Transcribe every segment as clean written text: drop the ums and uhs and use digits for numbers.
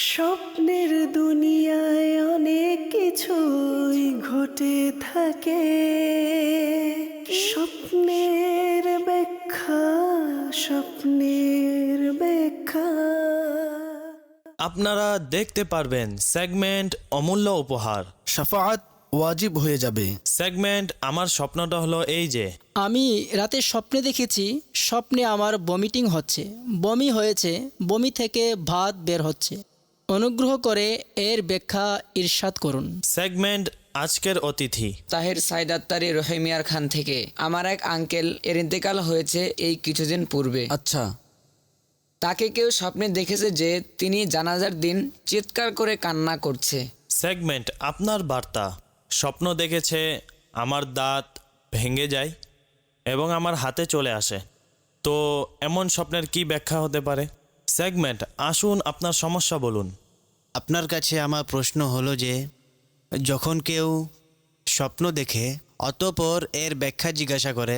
স্বপ্নের দুনিয়ায় অনেক কিছুই ঘটে থাকে, স্বপ্নের ব্যাখ্যা, স্বপ্নের ব্যাখ্যা। আপনারা দেখতে পারবেন সেগমেন্ট অমূল্য উপহার। শাফাআত ওয়াজিব হয়ে যাবে। সেগমেন্ট আমার স্বপ্নটা হলো এই যে আমি রাতে স্বপ্নে দেখেছি, স্বপ্নে আমার বমিটিং হচ্ছে, বমি হয়েছে, বমি থেকে ভাত বের হচ্ছে। অনুগ্রহ করে এর ব্যাখ্যা ইরশাদ করুন। সেগমেন্ট আজকের অতিথি তাহের সাইদাত্তারি রহিমিয়ার খান থেকে। আমার এক আঙ্কেল এর ইন্তেকাল হয়েছে এই কিছুদিন পূর্বে। আচ্ছা, তাকে কেউ স্বপ্নে দেখেছে যে তিনি জানাজার দিন চিৎকার করে কান্না করছে। সেগমেন্ট আপনার বার্তা। স্বপ্ন দেখেছে আমার দাঁত ভেঙে যায় এবং আমার হাতে চলে আসে, তো এমন স্বপ্নের কি ব্যাখ্যা হতে পারে? সেগমেন্ট আসুন আপনার সমস্যা বলুন। আপনার কাছে আমার প্রশ্ন হলো যে যখন কেউ স্বপ্ন দেখে অতঃপর এর ব্যাখ্যা জিজ্ঞাসা করে,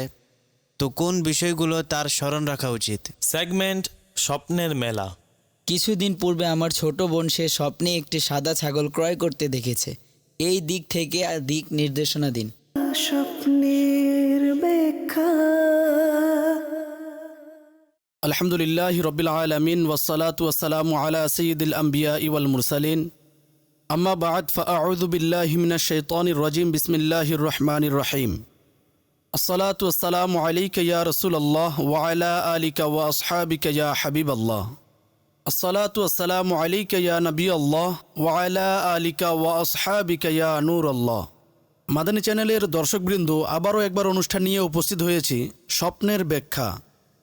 তো কোন বিষয়গুলো তার স্মরণ রাখা উচিত? সেগমেন্ট স্বপ্নের মেলা। কিছুদিন পূর্বে আমার ছোট বোন সে স্বপ্নে একটি সাদা ছাগল ক্রয় করতে দেখেছে। এই দিক থেকে দিক নির্দেশনা দিন। স্বপ্নের ব্যাখ্যা। আলহামদুলিল্লাহ রবিল আলমিন ওয়াসসালাতু ওয়াসসালামু আলা সয়্যিদিল আম্বিয়া ওয়াল মুরসালিন, আম্মা বা'দ, ফাআউযু বিল্লাহি মিনাশ শাইতানির রাজিম, বিসমিল্লাহির রহমানির রহিম। আসসালাতু ওয়াসসালামু আলাইকা ইয়া রাসূলুল্লাহ ওয়া আলা আলিকা ওয়া আসহাবিকা ইয়া হাবিবাল্লাহ। আসসালাতু ওয়াসসালামু আলাইকা ইয়া নবিয়াল্লাহ ওয়া আলা আলিকা ওয়া আসহাবিকা ইয়া নূরাল্লাহ। মাদানী চ্যানেলের দর্শকবৃন্দ, আবারও একবার অনুষ্ঠান নিয়ে উপস্থিত হয়েছি, স্বপ্নের ব্যাখ্যা।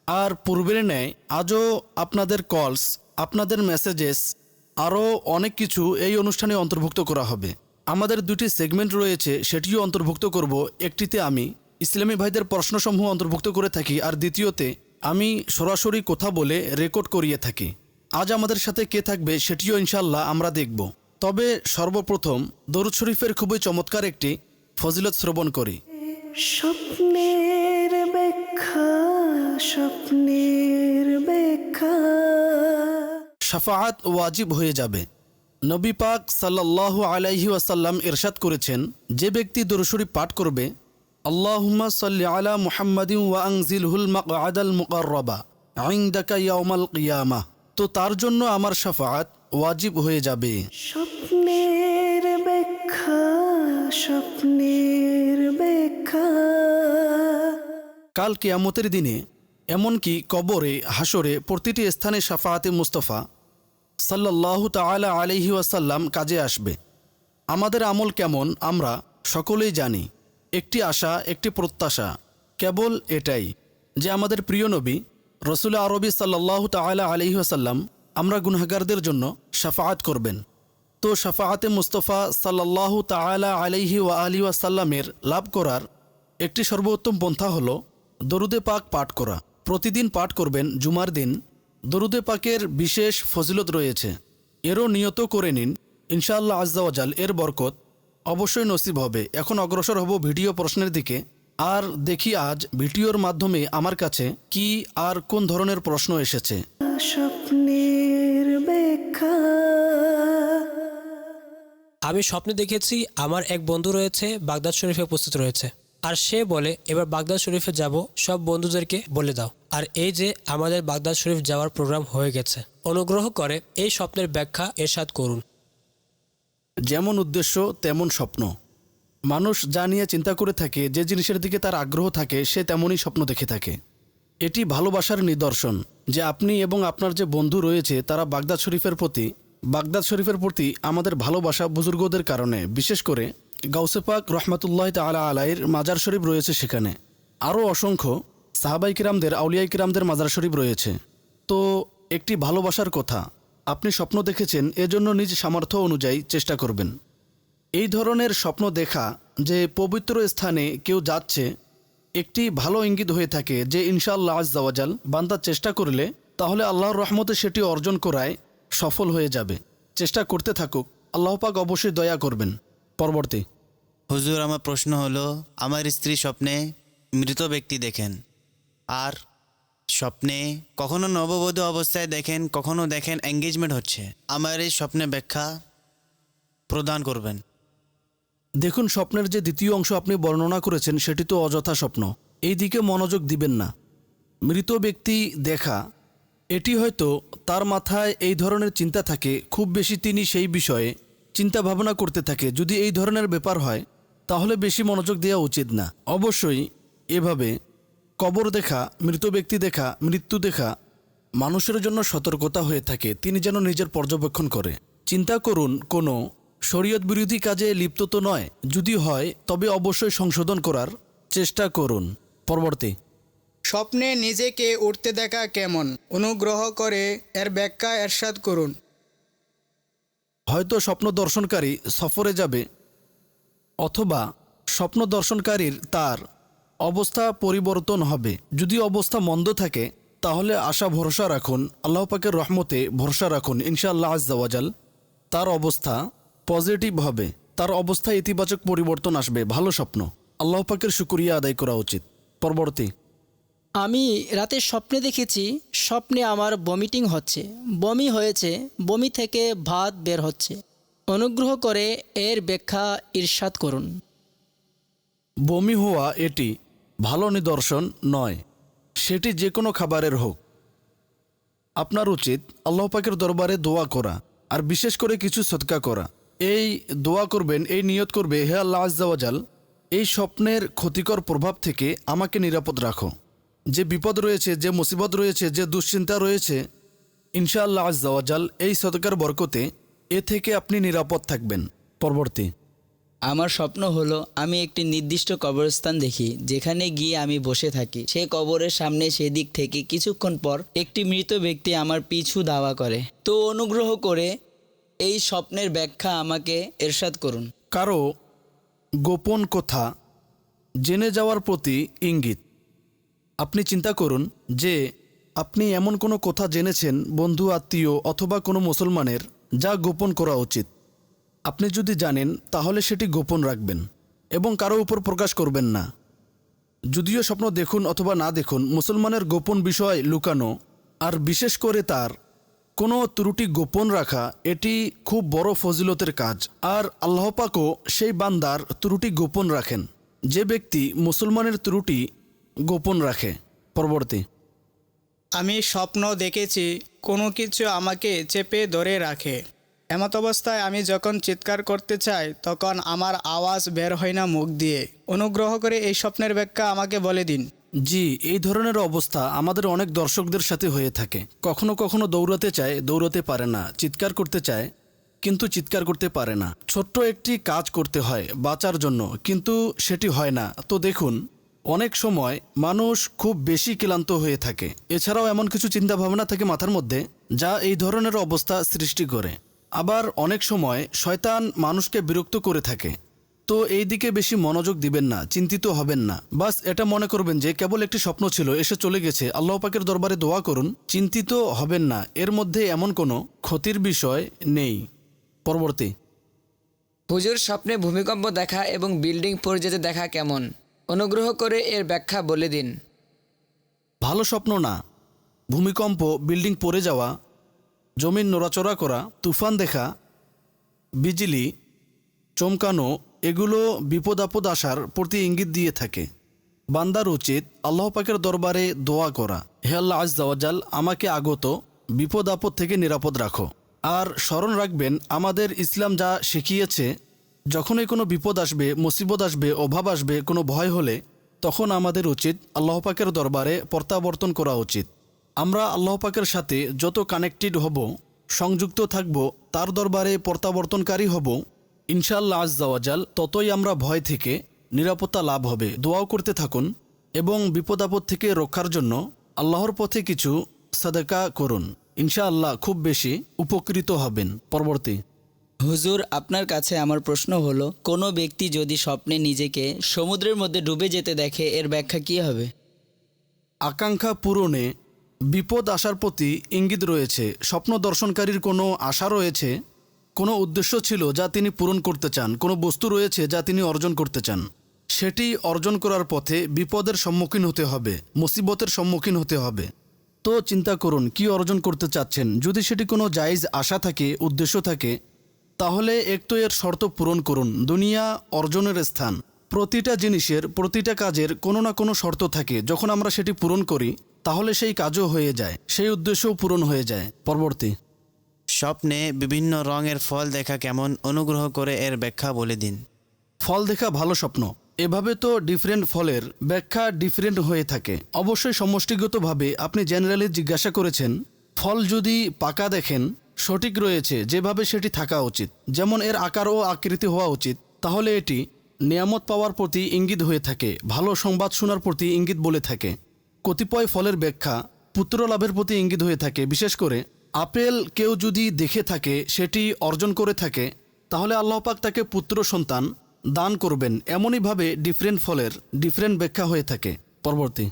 আর পূর্বের ন্যায় আজও আপনাদের কলস, আপনাদের মেসেজেস, আরও অনেক কিছু এই অনুষ্ঠানে অন্তর্ভুক্ত করা হবে। আমাদের দুটি সেগমেন্ট রয়েছে, সেটিও অন্তর্ভুক্ত করব। একটিতে আমি ইসলামী ভাইদের প্রশ্নসমূহ অন্তর্ভুক্ত করে থাকি, আর দ্বিতীয়তে আমি সরাসরি কথা বলে রেকর্ড করিয়ে থাকি। আজ আমাদের সাথে কে থাকবে সেটিও ইনশাল্লাহ আমরা দেখব। তবে সর্বপ্রথম দরুদ শরীফের খুবই চমৎকার একটি ফজিলত শ্রবণ করি। স্বপ্নের ব্যাখ্যা, স্বপ্নের ব্যাখ্যা। শাফাআত ওয়াজিব হয়ে যাবে। নবী পাক সাল্লাল্লাহু আলাইহি ওয়াসাল্লাম ইরশাদ করেছেন, যে ব্যক্তি দরুদ শরীফ পাঠ করবে, আল্লাহুম্মা সাল্লি আলা মুহাম্মাদিন ওয়া আনজিলহুল মাকআদাল মুকাররাবা ইনদাকা ইয়াউমাল কিয়ামাহ, তো তার জন্য আমার শাফাআত ওয়াজিব হয়ে যাবে। স্বপ্নের ব্যাখ্যা, স্বপ্নের ব্যাখ্যা। কাল কিয়ামতের দিনে, এমনকি কবরে, হাসরে, প্রতিটি স্থানে শাফাআতে মুস্তাফা সাল্লাল্লাহু তাআলা আলাইহি ওয়াসাল্লাম কাজে আসবে। আমাদের আমল কেমন আমরা সকলেই জানি। একটি আশা, একটি প্রত্যাশা, কেবল এটাই যে আমাদের প্রিয় নবী রসুল আরবি সাল্লাল্লাহু তাআলা আলাইহি ওয়াসাল্লাম আমরা গুনাহগারদের জন্য শাফাআত করবেন। তো শাফাআতে মুস্তাফা সাল্লাল্লাহু তাআলা আলাইহি ওয়া আলিহি ওয়াসাল্লামের লাভ করার একটি সর্বোত্তম পন্থা হলো দরুদে পাক পাঠ করা। প্রতিদিন পাঠ করবেন। জুমার দিন দরুদে পাকের বিশেষ ফজিলত রয়েছে, এরও নিয়ত করে নিন। ইনশাআল্লাহ আজ্জা ওয়া জাল এর বরকত অবশ্যই নসিব হবে। এখন অগ্রসর হব ভিডিও প্রশ্নের দিকে, আর দেখি আজ ভিডিওর মাধ্যমে আমার কাছে কি আর কোন ধরনের প্রশ্ন এসেছে। স্বপ্নের ব্যাখ্যা। আমি স্বপ্নে দেখেছি আমার এক বন্ধু রয়েছে, বাগদাদ শরীফে উপস্থিত রয়েছে, আর সে বলে এবার বাগদাদ শরীফে যাব, সব বন্ধুদেরকে বলে দাও। আর এই যে আমাদের বাগদাদ শরীফ যাওয়ার প্রোগ্রাম হয়ে গেছে। অনুগ্রহ করে এই স্বপ্নের ব্যাখ্যা ইরশাদ করুন। যেমন উদ্দেশ্য তেমন স্বপ্ন। মানুষ যা নিয়ে চিন্তা করে থাকে, যে জিনিসের দিকে তার আগ্রহ থাকে, সে তেমনই স্বপ্ন দেখে থাকে। এটি ভালোবাসার নিদর্শন যে আপনি এবং আপনার যে বন্ধু রয়েছে তারা বাগদাদ শরীফের প্রতি আমাদের ভালোবাসা বুজুর্গদের কারণে। বিশেষ করে গাউসে পাক রহমাতুল্লাহ তাআলা আলাইহির মাজার শরীফ রয়েছে সেখানে। আরও অসংখ্য সাহাবাই কিরামদের, আউলিয়াই কিরামদের মাজার শরীফ রয়েছে। তো একটি ভালোবাসার কথা। আপনি স্বপ্ন দেখেছেন, এজন্য নিজ সামর্থ্য অনুযায়ী চেষ্টা করবেন। এই ধরনের স্বপ্ন দেখা যে পবিত্র স্থানে কেউ যাচ্ছে, একটি ভালো ইঙ্গিত হয়ে থাকে যে ইনশাআল্লাহ আজ্জা ওয়া জাল বান্দা চেষ্টা করলে তাহলে আল্লাহর রহমতে সেটি অর্জন করায় সফল হয়ে যাবে। চেষ্টা করতে থাকুক, আল্লাহ পাক অবশ্যই দয়া করবেন। পরবর্তী। হুজুর, আমার প্রশ্ন হলো, আমার স্ত্রী স্বপ্নে মৃত ব্যক্তি দেখেন, আর স্বপ্নে কখনো নববধূ অবস্থায় দেখেন, কখনো দেখেন এঙ্গেজমেন্ট হচ্ছে। আমার এই স্বপ্নে ব্যাখ্যা প্রদান করবেন। দেখুন, স্বপ্নের যে দ্বিতীয় অংশ আপনি বর্ণনা করেছেন সেটি তো অযথা স্বপ্ন, এই দিকে মনোযোগ দিবেন না। মৃত ব্যক্তি দেখা, এটি হয়তো তার মাথায় এই ধরনের চিন্তা থাকে, খুব বেশি তিনি সেই বিষয়ে চিন্তা ভাবনা করতে থাকে। যদি এই ধরনের ব্যাপার হয় তাহলে বেশি মনোযোগ দেওয়া উচিত না। অবশ্যই এভাবে কবর দেখা, মৃত ব্যক্তি দেখা, মৃত্যু দেখা মানুষের জন্য সতর্কতা হয়ে থাকে, তিনি যেন নিজের পর্যবেক্ষণ করে। চিন্তা করুন কোনো শরীয়ত বিরোধী কাজে লিপ্ত তো নয়, যদি হয় তবে অবশ্যই সংশোধন করার চেষ্টা করুন। পরবর্তী, স্বপ্নে নিজেকে উঠতে দেখা কেমন? অনুগ্রহ করে এর ব্যাখ্যা এরশাদ করুন। হয়তো স্বপ্ন দর্শনকারী সফরে যাবে, অথবা স্বপ্ন দর্শনকারীর তার অবস্থা পরিবর্তন হবে। যদি অবস্থা মন্দ থাকে তাহলে আশা ভরসা রাখুন, আল্লাহ পাকের রহমতে ভরসা রাখুন, ইনশাআল্লাহ আজ্জা ওয়াজাল তার অবস্থা পজিটিভ হবে, তার অবস্থা ইতিবাচক পরিবর্তন আসবে। ভালো স্বপ্ন, আল্লাহ পাকের শুকরিয়া আদায় করা উচিত। পরবর্তী, আমি রাতে স্বপ্নে দেখেছি, স্বপ্নে আমার বমিটিং হচ্ছে, বমি হয়েছে, বমি থেকে ভাত বের হচ্ছে। অনুগ্রহ করে এর ব্যাখ্যা ইরশাদ করুন। বমি হওয়া এটি ভালো নিদর্শন নয়, সেটি যে কোনো খাবারের হোক। আপনার উচিত আল্লাহ পাকের দরবারে দোয়া করা, আর বিশেষ করে কিছু সদকা করা। এই দোয়া করবেন, এই নিয়ত করবে, হে আল্লাহ আজ্জা ওয়াজাল, এই স্বপ্নের ক্ষতিকর প্রভাব থেকে আমাকে নিরাপদ রাখো। যে বিপদ রয়েছে, যে মুসিবত রয়েছে, যে দুশ্চিন্তা রয়েছে, ইনশাআল্লাহ আজ্জা ওয়াজাল এই সদকার বরকতে এ থেকে আপনি নিরাপদ থাকবেন। পরবর্তী, আমার স্বপ্ন হলো আমি একটি নির্দিষ্ট কবরস্থান দেখি, যেখানে গিয়ে আমি বসে থাকি। সে কবরের সামনে সেদিক থেকে কিছুক্ষণ পর একটি মৃত ব্যক্তি আমার পিছু ধাওয়া করে। তো অনুগ্রহ করে এই স্বপ্নের ব্যাখ্যা আমাকে এরশাদ করুন। কারো গোপন কথা জেনে যাওয়ার প্রতি ইঙ্গিত। আপনি চিন্তা করুন যে আপনি এমন কোনো কথা জেনেছেন বন্ধু, আত্মীয় অথবা কোনো মুসলমানের, যা গোপন করা উচিত। আপনি যদি জানেন তাহলে সেটি গোপন রাখবেন এবং কারো উপর প্রকাশ করবেন না। যদিও স্বপ্ন দেখুন অথবা না দেখুন, মুসলমানের গোপন বিষয় লুকানো আর বিশেষ করে তার কোনো ত্রুটি গোপন রাখা, এটি খুব বড় ফজিলতের কাজ। আর আল্লাহ পাকও সেই বান্দার ত্রুটি গোপন রাখেন, যে ব্যক্তি মুসলমানের ত্রুটি গোপন রাখে। পরবর্তী, আমি স্বপ্ন দেখেছি কোনো কিছু আমাকে চেপে ধরে রাখে। এমত অবস্থায় আমি যখন চিৎকার করতে চাই তখন আমার আওয়াজ বের হয় না মুখ দিয়ে। অনুগ্রহ করে এই স্বপ্নের ব্যাখ্যা আমাকে বলে দিন। জি, এই ধরনের অবস্থা আমাদের অনেক দর্শকদের সাথে হয়ে থাকে। কখনো কখনো দৌড়াতে চায়, দৌড়াতে পারে না, চিৎকার করতে চায় কিন্তু চিৎকার করতে পারে না। ছোট্ট একটি কাজ করতে হয় বাঁচার জন্য, কিন্তু সেটি হয় না। তো দেখুন, অনেক সময় মানুষ খুব বেশি ক্লান্ত হয়ে থাকে। এছাড়াও এমন কিছু চিন্তা ভাবনা থাকে মাথার মধ্যে যা এই ধরনের অবস্থা সৃষ্টি করে। আবার অনেক সময় শয়তান মানুষকে বিরক্ত করে থাকে। তো এই দিকে বেশি মনোযোগ দিবেন না, চিন্তিত হবেন না। বাস এটা মনে করবেন যে কেবল একটি স্বপ্ন ছিল, এসে চলে গেছে। আল্লাহ পাকের দরবারে দোয়া করুন, চিন্তিত হবেন না, এর মধ্যে এমন কোনো ক্ষতির বিষয় নেই। পরবর্তী, হুজুর, স্বপ্নে ভূমিকম্প দেখা এবং বিল্ডিং পড়ে যেতে দেখা কেমন? অনুগ্রহ করে এর ব্যাখ্যা বলে দিন। ভালো স্বপ্ন না। ভূমিকম্প, বিল্ডিং পড়ে যাওয়া, জমিন নড়াচড়া করা, তুফান দেখা, বিজলি চমকানো, এগুলো বিপদ আপদ আসার প্রতি ইঙ্গিত দিয়ে থাকে। বান্দার উচিত আল্লাহ পাকের দরবারে দোয়া করা, হে আল্লাহ আজ্জা ওয়াজাল, আমাকে আগত বিপদ আপদ থেকে নিরাপদ রাখো। আর স্মরণ রাখবেন, আমাদের ইসলাম যা শিখিয়েছে, যখনই কোনো বিপদ আসবে, মুসিবত আসবে, অভাব আসবে, কোনো ভয় হলে, তখন আমাদের উচিত আল্লাহ পাকের দরবারে প্রত্যাবর্তন করা উচিত। আমরা আল্লাহ পাকের সাথে যত কানেক্টেড হব, সংযুক্ত থাকব, তার দরবারে প্রত্যাবর্তনকারী হব, ইনশাআল্লাহ আজ্জা ওয়াজাল, ততই আমরা ভয় থেকে নিরাপত্তা লাভ হবে। দোয়াও করতে থাকুন এবং বিপদ আপদ থেকে রক্ষার জন্য আল্লাহর পথে কিছু সাদাকা করুন। ইনশাআল্লাহ খুব বেশি উপকৃত হবেন। পরবর্তী, হুজুর, আপনার কাছে আমার প্রশ্ন হলো, কোনো ব্যক্তি যদি স্বপ্নে নিজেকে সমুদ্রের মধ্যে ডুবে যেতে দেখে, এর ব্যাখ্যা কী হবে? আকাঙ্ক্ষা পূরণে বিপদ আসার প্রতি ইঙ্গিত রয়েছে। স্বপ্ন দর্শনকারীর কোনো আশা রয়েছে, কোনো উদ্দেশ্য ছিল যা তিনি পূরণ করতে চান, কোনো বস্তু রয়েছে যা তিনি অর্জন করতে চান। সেটি অর্জন করার পথে বিপদের সম্মুখীন হতে হবে, মুসিবতের সম্মুখীন হতে হবে। তো চিন্তা করুন কি অর্জন করতে চাচ্ছেন। যদি সেটি কোনো জায়েজ আশা থাকে, উদ্দেশ্য থাকে, তাহলে একটু এর শর্ত পূরণ করুন। দুনিয়া অর্জনের স্থান। প্রতিটা জিনিসের, প্রতিটা কাজের কোনো না কোনো শর্ত থাকে। যখন আমরা সেটি পূরণ করি তাহলে সেই কাজও হয়ে যায়, সেই উদ্দেশ্যও পূরণ হয়ে যায়। পরবর্তী, স্বপ্নে বিভিন্ন রঙের ফল দেখা কেমন? অনুগ্রহ করে এর ব্যাখ্যা বলে দিন। ফল দেখা ভালো স্বপ্ন। এভাবে তো ডিফারেন্ট ফলের ব্যাখ্যা ডিফারেন্ট হয়ে থাকে। অবশ্যই সমষ্টিগতভাবে আপনি জেনারেলি জিজ্ঞাসা করেছেন, ফল যদি পাকা দেখেন সঠিক রয়েছে যেভাবে সেটি থাকা উচিত, যেমন এর আকার ও আকৃতি হওয়া উচিত, তাহলে এটি নিয়ামত পাওয়ার প্রতি ইঙ্গিত হয়ে থাকে, ভালো সংবাদ শোনার প্রতি ইঙ্গিত বলে থাকে। কতিপয় ফলের ব্যাখ্যা পুত্র লাভের প্রতি ইঙ্গিত হয়ে থাকে। বিশেষ করে আপেল কেউ যদি দেখে থাকে, সেটি অর্জন করে থাকে, তাহলে আল্লাহ পাক তাকে পুত্র সন্তান দান করবেন। এমনইভাবে ডিফারেন্ট ফলের ডিফারেন্ট ব্যাখ্যা হয়ে থাকে। পরবর্তী,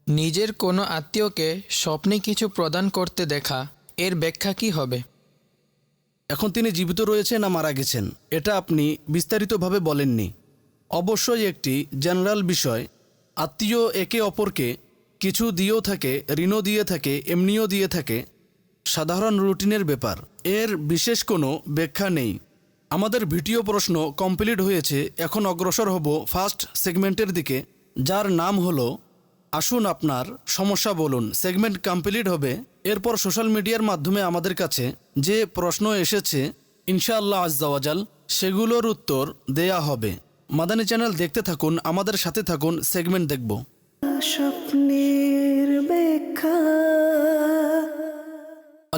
নিজের কোনো আত্মীয়কে স্বপ্নে কিছু প্রদান করতে দেখা, এর ব্যাখ্যা কি হবে? এখন তিনি জীবিত রয়েছেন না মারা গেছেন এটা আপনি বিস্তারিতভাবে বলেননি। অবশ্যই একটি জেনারেল বিষয়, আত্মীয় একে অপরকে কিছু দিয়েও থাকে, ঋণও দিয়ে থাকে, এমনিও দিয়ে থাকে, সাধারণ রুটিনের ব্যাপার। এর বিশেষ কোনো ব্যাখ্যা নেই। আমাদের ভিডিও প্রশ্ন কমপ্লিট হয়েছে। এখন অগ্রসর হব ফার্স্ট সেগমেন্টের দিকে, যার নাম হলো আসুন আপনার সমস্যা বলুন। সেগমেন্ট কমপ্লিট হবে, এরপর সোশ্যাল মিডিয়ার মাধ্যমে আমাদের কাছে যে প্রশ্ন এসেছে ইনশাআল্লাহ আজ্জাওয়াজাল সেগুলোর উত্তর দেয়া হবে। মাদানী চ্যানেল দেখতে থাকুন, আমাদের সাথে থাকুন, সেগমেন্ট দেখব। স্বপ্নের ব্যাখ্যা।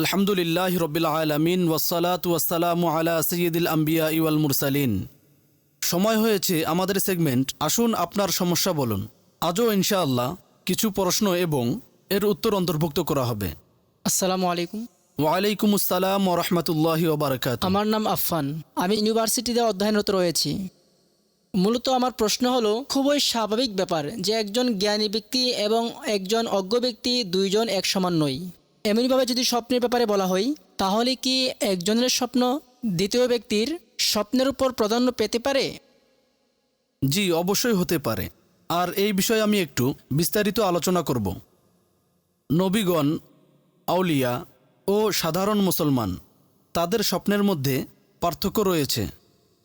আলহামদুলিল্লাহ রব্বিল আলামিন ওয়াসসালাতু ওয়াসসালামু আলা সাইয়্যিদিল আম্বিয়া ওয়াল মুরসালিন। সময় হয়েছে আমাদের সেগমেন্ট আসুন আপনার সমস্যা বলুন। আজও ইনশাআল্লাহ কিছু প্রশ্ন এবং এর উত্তর অন্তর্ভুক্ত করা হবে। আসসালামু আলাইকুম। ওয়ালাইকুম আসসালাম ওয়া রাহমাতুল্লাহি ওয়া বারাকাতুহু। আমার নাম আফফান, আমি ইউনিভার্সিটিতে অধ্যয়নরত রয়েছি। মূলত আমার প্রশ্ন হলো, খুবই স্বাভাবিক ব্যাপার যে একজন জ্ঞানী ব্যক্তি এবং একজন অজ্ঞ ব্যক্তি দুইজন এক সমান নয়। এমনইভাবে যদি স্বপ্নের ব্যাপারে বলা হয়, তাহলে কি একজনের স্বপ্ন দ্বিতীয় ব্যক্তির স্বপ্নের উপর প্রাধান্য পেতে পারে? জি, অবশ্যই হতে পারে। আর এই বিষয়ে আমি একটু বিস্তারিত আলোচনা করব। নবীগণ, আউলিয়া ও সাধারণ মুসলমান, তাদের স্বপ্নের মধ্যে পার্থক্য রয়েছে।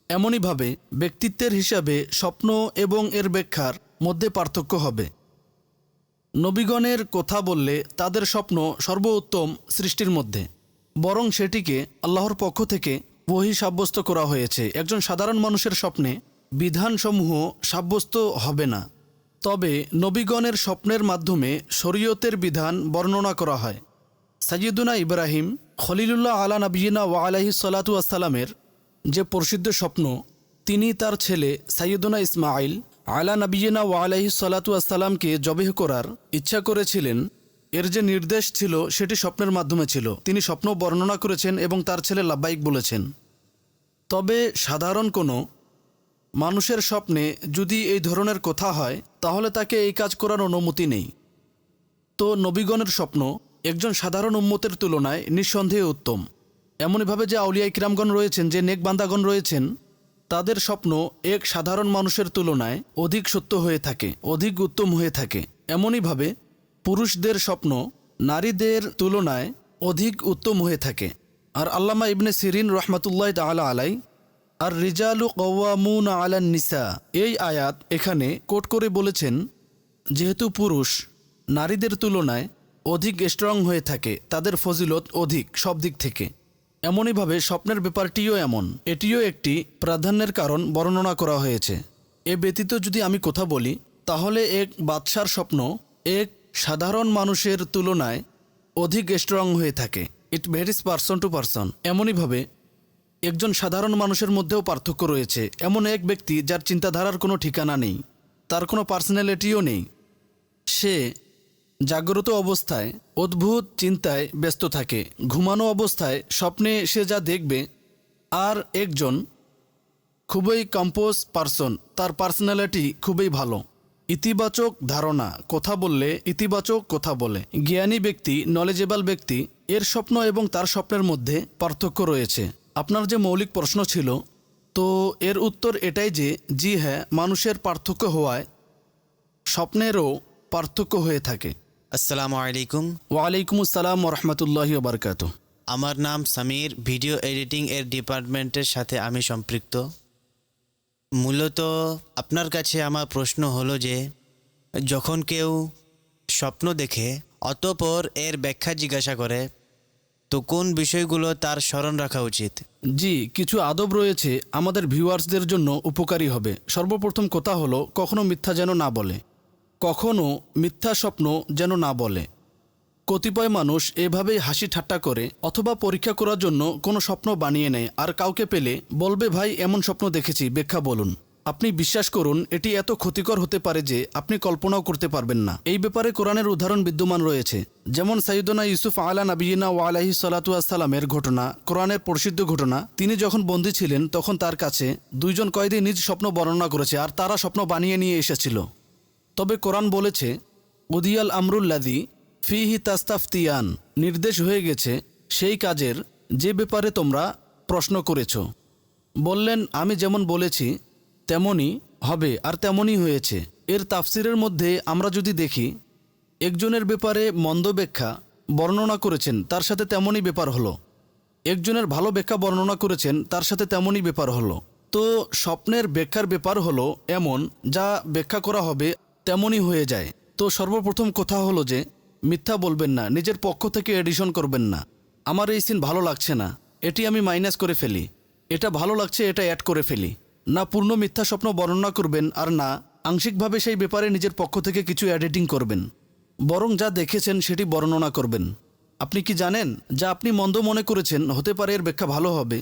এমনইভাবে ব্যক্তিত্বের হিসাবে স্বপ্ন এবং এর ব্যাখ্যার মধ্যে পার্থক্য হবে। নবীগণের কথা বললে তাদের স্বপ্ন সর্বোত্তম সৃষ্টির মধ্যে, বরং সেটিকে আল্লাহর পক্ষ থেকে ওহী সাব্যস্ত করা হয়েছে। একজন সাধারণ মানুষের স্বপ্নে বিধানসমূহ সাব্যস্ত হবে না, তবে নবীগণের স্বপ্নের মাধ্যমে শরীয়তের বিধান বর্ণনা করা হয়। সাইয়্যিদুনা ইব্রাহিম খলিলুল্লাহ আলা নবিয়িনা ওয়া আলাইহিস সালাতু ওয়াসসালামের যে প্রসিদ্ধ স্বপ্ন, তিনি তার ছেলে সাইয়্যিদুনা ইসমাঈল আলা নবিয়িনা ওয়া আলাইহিস সালাতু ওয়াসসালামকে জবেহ করার ইচ্ছা করেছিলেন, এর যে নির্দেশ ছিল সেটি স্বপ্নের মাধ্যমে ছিল। তিনি স্বপ্ন বর্ণনা করেছেন এবং তার ছেলে লাব্বাইক বলেছেন। তবে সাধারণ কোনো মানুষের স্বপ্নে যদি এই ধরনের কথা হয়, তাহলে তাকে এই কাজ করার অনুমতি নেই। তো নবীগণের স্বপ্ন একজন সাধারণ উম্মতের তুলনায় নিঃসন্দেহে উত্তম। এমনইভাবে যে আউলিয়া ইকরামগণ রয়েছেন, যে নেক বান্দাগণ রয়েছেন, তাদের স্বপ্ন এক সাধারণ মানুষের তুলনায় অধিক সত্য হয়ে থাকে, অধিক উত্তম হয়ে থাকে। এমনইভাবে পুরুষদের স্বপ্ন নারীদের তুলনায় অধিক উত্তম হয়ে থাকে। আর আল্লামা ইবনে সিরিন রহমাতুল্লাহ তাআলা আলাই আর রিজালু কওয়ামুনা আলান নিসা, এই আয়াত এখানে কোট করে বলেছেন, যেহেতু পুরুষ নারীদের তুলনায় অধিক স্ট্রং হয়ে থাকে, তাদের ফজিলত অধিক সব দিক থেকে। এমনইভাবে স্বপ্নের ব্যাপারটিও এমন, এটিও একটি প্রাধান্যের কারণ বর্ণনা করা হয়েছে। এ ব্যতীত যদি আমি কথা বলি, তাহলে এক বাদশার স্বপ্ন এক সাধারণ মানুষের তুলনায় অধিক স্ট্রং হয়ে থাকে। ইট ভ্যারিস পারসন টু পারসন। এমনইভাবে একজন সাধারণ মানুষের মধ্যেও পার্থক্য রয়েছে। এমন এক ব্যক্তি যার চিন্তাধারার কোনো ঠিকানা নেই, তার কোনো পার্সোনালিটিও নেই, সে জাগ্রত অবস্থায় অদ্ভুত চিন্তায় ব্যস্ত থাকে, ঘুমানো অবস্থায় স্বপ্নে সে যা দেখবে। আর একজন খুবই কম্পোজ পারসন, তার পার্সোনালিটি খুবই ভালো, ইতিবাচক ধারণা, কথা বললে ইতিবাচক কথা বলে, জ্ঞানী ব্যক্তি, নলেজেবল ব্যক্তি, এর স্বপ্ন এবং তার স্বপ্নের মধ্যে পার্থক্য রয়েছে। আপনার যে মৌলিক প্রশ্ন ছিল, তো এর উত্তর এটাই যে জি হ্যাঁ, মানুষের পার্থক্য হওয়ায় স্বপ্নেরও পার্থক্য হয়ে থাকে। আসসালামু আলাইকুম। ওয়ালাইকুম আসসালাম রহমতুল্লাহি ওবরকাত। আমার নাম সামির। ভিডিও এডিটিং এর ডিপার্টমেন্টের সাথে আমি সম্পৃক্ত। মূলত আপনার কাছে আমার প্রশ্ন হলো যে যখন কেউ স্বপ্ন দেখে অতঃপর এর ব্যাখ্যা জিজ্ঞাসা করে, তো কোন বিষয়গুলো তার স্মরণ রাখা উচিত? জি, কিছু আদব রয়েছে আমাদের ভিউয়ার্সদের জন্য উপকারী হবে। সর্বপ্রথম কথা হলো, কখনো মিথ্যা যেন না বলে, কখনো মিথ্যা স্বপ্ন যেন না বলে। কতিপয় মানুষ এভাবেই হাসি ঠাট্টা করে অথবা পরীক্ষা করার জন্য কোনো স্বপ্ন বানিয়ে নেয়, আর কাউকে পেলে বলবে, ভাই এমন স্বপ্ন দেখেছি, ব্যাখ্যা বলুন। আপনি বিশ্বাস করুন, এটি এত ক্ষতিকর হতে পারে যে আপনি কল্পনাও করতে পারবেন না। এই ব্যাপারে কোরআনের উদাহরণ বিদ্যমান রয়েছে, যেমন সাইয়্যিদুনা ইউসুফ আলা নবিয়িনা ওয়া আলাইহি সালাতু ওয়াসসালামের ঘটনা, কোরআনের প্রসিদ্ধ ঘটনা। তিনি যখন বন্দী ছিলেন তখন তার কাছে দুইজন কয়েদি নিজ স্বপ্ন বর্ণনা করেছে, আর তারা স্বপ্ন বানিয়ে নিয়ে এসেছিল। তবে কোরআন বলেছে, উদিয়াল আমরুল্লাদি ফিহি তাস্তাফতিয়ান, নির্দেশ হয়ে গেছে সেই কাজের যে ব্যাপারে তোমরা প্রশ্ন করেছ। বললেন, আমি যেমন বলেছি তেমনই হবে, আর তেমনই হয়েছে। এর তাফসিরের মধ্যে আমরা যদি দেখি, একজনের ব্যাপারে মন্দ ব্যাখ্যা বর্ণনা করেছেন, তার সাথে তেমনই ব্যাপার হলো। একজনের ভালো ব্যাখ্যা বর্ণনা করেছেন, তার সাথে তেমনই ব্যাপার হলো। তো স্বপ্নের ব্যাখ্যার ব্যাপার হলো এমন, যা ব্যাখ্যা করা হবে তেমনই হয়ে যায়। তো সর্বপ্রথম কথা হলো যে মিথ্যা বলবেন না, নিজের পক্ষ থেকে এডিশন করবেন না। আমার এই সিন ভালো লাগছে না, এটি আমি মাইনাস করে ফেলি, এটা ভালো লাগছে, এটা অ্যাড করে ফেলি। না পূর্ণ মিথ্যা স্বপ্ন বর্ণনা করবেন, আর না আংশিকভাবে সেই ব্যাপারে নিজের পক্ষ থেকে কিছু এডিটিং করবেন। বরং যা দেখেছেন সেটি বর্ণনা করবেন। আপনি কি জানেন, যা আপনি মন্দ মনে করেছেন হতে পারে এর ব্যাখ্যা ভালো হবে,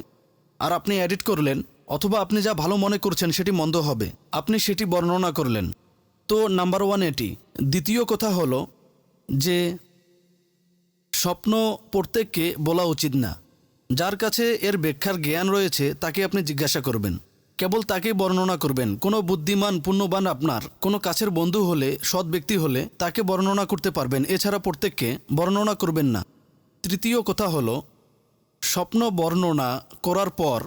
আর আপনি এডিট করলেন, অথবা আপনি যা ভালো মনে করছেন সেটি মন্দ হবে, আপনি সেটি বর্ণনা করলেন। তো নাম্বার 1 এটি। দ্বিতীয় কথা হলো যে স্বপ্ন প্রত্যেককে বলা উচিত না। যার কাছে এর ব্যাখ্যার জ্ঞান রয়েছে তাকে আপনি জিজ্ঞাসা করবেন, কেবল তাকে বর্ণনা করবেন। কোনো বুদ্ধিমান পুণ্যবান আপনার কোনো কাছের বন্ধু হলে, সৎ ব্যক্তি হলে তাকে বর্ণনা করতে পারবেন, এছাড়া প্রত্যেককে বর্ণনা করবেন না। তৃতীয় কথা হলো, স্বপ্ন বর্ণনা করার পর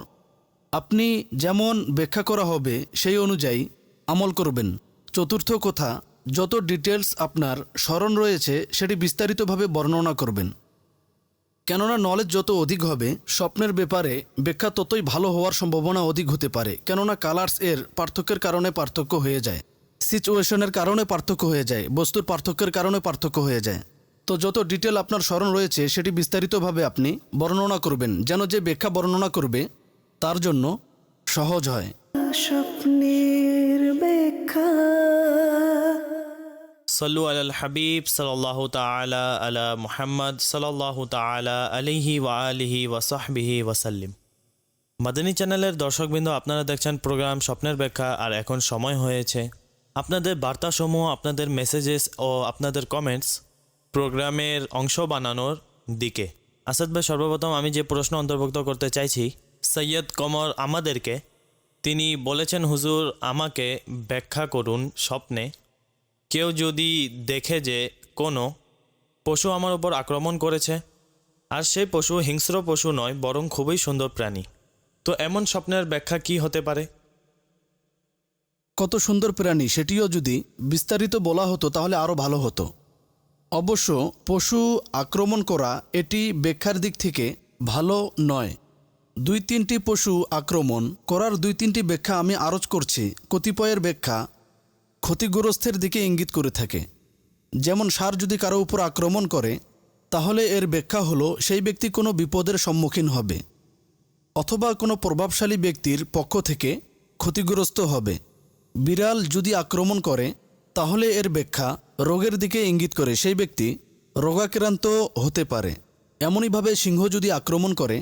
আপনি যেমন ব্যাখ্যা করা হবে সেই অনুযায়ী আমল করবেন। চতুর্থ কথা, যত ডিটেলস আপনার স্মরণ রয়েছে সেটি বিস্তারিতভাবে বর্ণনা করবেন। কেননা নলেজ যত অধিক হবে, স্বপ্নের ব্যাপারে ব্যাখ্যা ততই ভালো হওয়ার সম্ভাবনা অধিক হতে পারে। কেননা কালার্স এর পার্থক্যের কারণে পার্থক্য হয়ে যায়, সিচুয়েশনের কারণে পার্থক্য হয়ে যায়, বস্তুর পার্থক্যের কারণে পার্থক্য হয়ে যায়। তো যত ডিটেল আপনার স্মরণ রয়েছে সেটি বিস্তারিতভাবে আপনি বর্ণনা করবেন, যেন যে ব্যাখ্যা বর্ণনা করবে তার জন্য সহজ হয়। স্বপ্নের ব্যাখ্যা। সাল্লু আলাল হাবিব সাল্লাল্লাহু তাআলা আলা মুহাম্মদ সাল্লাল্লাহু তাআলা আলাইহি ওয়া আলিহি ওয়া সাহবিহি ওয়াসাল্লিম। মাদানী চ্যানেলের দর্শকবৃন্দ, আপনারা দেখছেন প্রোগ্রাম স্বপ্নের ব্যাখ্যা। আর এখন সময় হয়েছে আপনাদের বার্তাসমূহ, আপনাদের মেসেজেস ও আপনাদের কমেন্টস প্রোগ্রামের অংশ বানানোর দিকে। আসাদ ভাই, সর্বপ্রথম আমি যে প্রশ্ন অন্তর্ভুক্ত করতে চাইছি, সৈয়দ কমর আমাদেরকে, তিনি বলেছেন, হুজুর আমাকে ব্যাখ্যা করুন, স্বপ্নে কেউ যদি দেখে যে কোনো পশু আমার উপর আক্রমণ করেছে, আর সেই পশু হিংস্র পশু নয় বরং খুবই সুন্দর প্রাণী, তো এমন স্বপ্নের ব্যাখ্যা কি হতে পারে? কত সুন্দর প্রাণী সেটিও যদি বিস্তারিত বলা হতো তাহলে আরও ভালো হতো। অবশ্য পশু আক্রমণ করা এটি ব্যাখ্যার দিক থেকে ভালো নয়। 2-3টি পশু আক্রমণ করার 2-3টি ব্যাখ্যা আমি আরজ করছি। কতিপয়ের ব্যাখ্যা ক্ষতিগ্রস্তের দিকে ইঙ্গিত করে থাকে। যেমন ষাঁড় যদি কারো উপর আক্রমণ করে, তাহলে এর ব্যাখ্যা হলো সেই ব্যক্তি কোনো বিপদের সম্মুখীন হবে, অথবা কোনো প্রভাবশালী ব্যক্তির পক্ষ থেকে ক্ষতিগ্রস্ত হবে। বিড়াল যদি আক্রমণ করে, তাহলে এর ব্যাখ্যা রোগের দিকে ইঙ্গিত করে সেই ব্যক্তি রোগাক্রান্ত হতে পারে। এমনইভাবে সিংহ যদি আক্রমণ করে,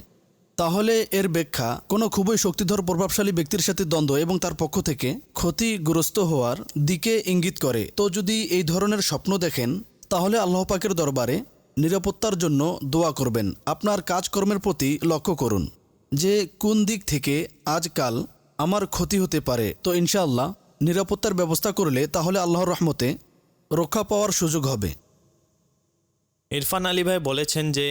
তাহলে এর ব্যাখ্যা কোনো খুবই শক্তিধর প্রভাবশালী ব্যক্তির সাথে দ্বন্দ্ব এবং তার পক্ষ থেকে ক্ষতিগ্রস্ত হওয়ার দিকে ইঙ্গিত করে। তো যদি এই ধরনের স্বপ্ন দেখেন, তাহলে আল্লাহ পাকের দরবারে নিরাপত্তার জন্য দোয়া করবেন। আপনার কাজকর্মের প্রতি লক্ষ্য করুন যে কোন দিক থেকে আজকাল আমার ক্ষতি হতে পারে। তো ইনশাআল্লাহ নিরাপত্তার ব্যবস্থা করলে তাহলে আল্লাহর রহমতে রক্ষা পাওয়ার সুযোগ হবে। ইরফান আলী ভাই বলেছেন যে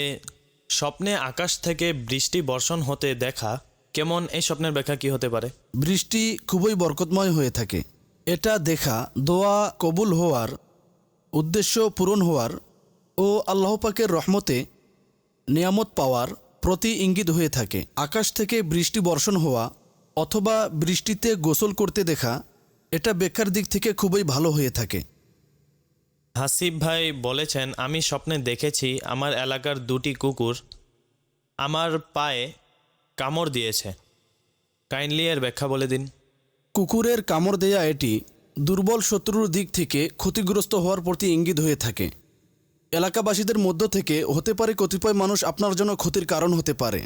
স্বপ্নে আকাশ থেকে বৃষ্টি বর্ষণ হতে দেখা কেমন, এই স্বপ্নের ব্যাখ্যা কি হতে পারে? বৃষ্টি খুবই বরকতময় হয়ে থাকে। এটা দেখা দোয়া কবুল হওয়ার উদ্দেশ্য পূরণ হওয়ার ও আল্লাহ পাকের রহমতে নিয়ামত পাওয়ার প্রতি ইঙ্গিত হয়ে থাকে। আকাশ থেকে বৃষ্টি বর্ষণ হওয়া অথবা বৃষ্টিতে গোসল করতে দেখা এটা ব্যাখ্যার দিক থেকে খুবই ভালো হয়ে থাকে। হাসিব ভাই বলেছেন, আমি স্বপ্নে দেখেছি আমার এলাকার 2টি কুকুর আমার পায়ে কামড় দিয়েছে। কাইন্ডলি এর ব্যাখ্যা বলে দিন। কুকুরের কামড় দেয়া এটি দুর্বল শত্রুর দিক থেকে ক্ষতিগ্রস্ত হওয়ার প্রতি ইঙ্গিত হয়ে থাকে। এলাকাবাসীদের মধ্য থেকে হতে পারে কতিপয় মানুষ আপনার জন্য ক্ষতির কারণ হতে পারে।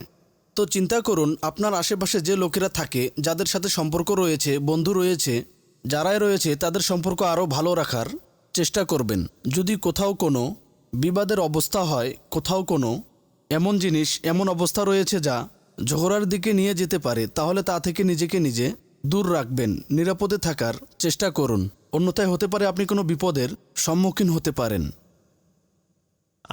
তো চিন্তা করুন, আপনার আশেপাশে যে লোকেরা থাকে, যাদের সাথে সম্পর্ক রয়েছে, বন্ধু রয়েছে, যারাই রয়েছে তাদের সম্পর্ক আরও ভালো রাখার চেষ্টা করবেন। যদি কোথাও কোনো বিবাদের অবস্থা হয়, কোথাও কোনো এমন জিনিস, এমন অবস্থা রয়েছে যা ঝগড়ার দিকে নিয়ে যেতে পারে, তাহলে তা থেকে নিজেকে নিজে দূর রাখবেন, নিরাপদে থাকার চেষ্টা করুন। অন্যথায় হতে পারে আপনি কোনো বিপদের সম্মুখীন হতে পারেন।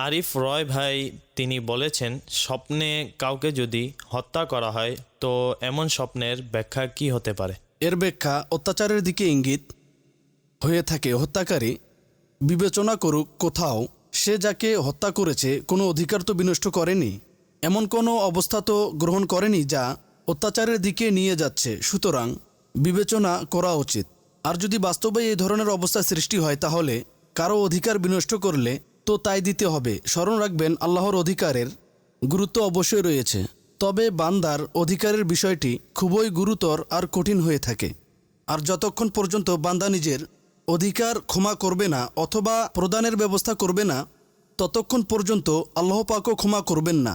আরিফ রয় ভাই তিনি বলেছেন, স্বপ্নে কাউকে যদি হত্যা করা হয় তো এমন স্বপ্নের ব্যাখ্যা কি হতে পারে? এর ব্যাখ্যা অত্যাচারের দিকে ইঙ্গিত হয়ে থাকে। হত্যাকারী বিবেচনা করুক, কোথাও সে যাকে হত্যা করেছে কোনো অধিকার তো বিনষ্ট করেনি, এমন কোনো অবস্থা তো গ্রহণ করেনি যা অত্যাচারের দিকে নিয়ে যাচ্ছে, সুতরাং বিবেচনা করা উচিত। আর যদি বাস্তবে এই ধরনের অবস্থা সৃষ্টি হয় তাহলে কারো অধিকার বিনষ্ট করলে তো তাই দিতে হবে। স্মরণ রাখবেন, আল্লাহর অধিকারের গুরুত্ব অবশ্যই রয়েছে, তবে বান্দার অধিকারের বিষয়টি খুবই গুরুতর আর কঠিন হয়ে থাকে। আর যতক্ষণ পর্যন্ত বান্দা নিজের অধিকার ক্ষমা করবে না অথবা প্রদানের ব্যবস্থা করবে না, ততক্ষণ পর্যন্ত আল্লাহ পাকও ক্ষমা করবেন না।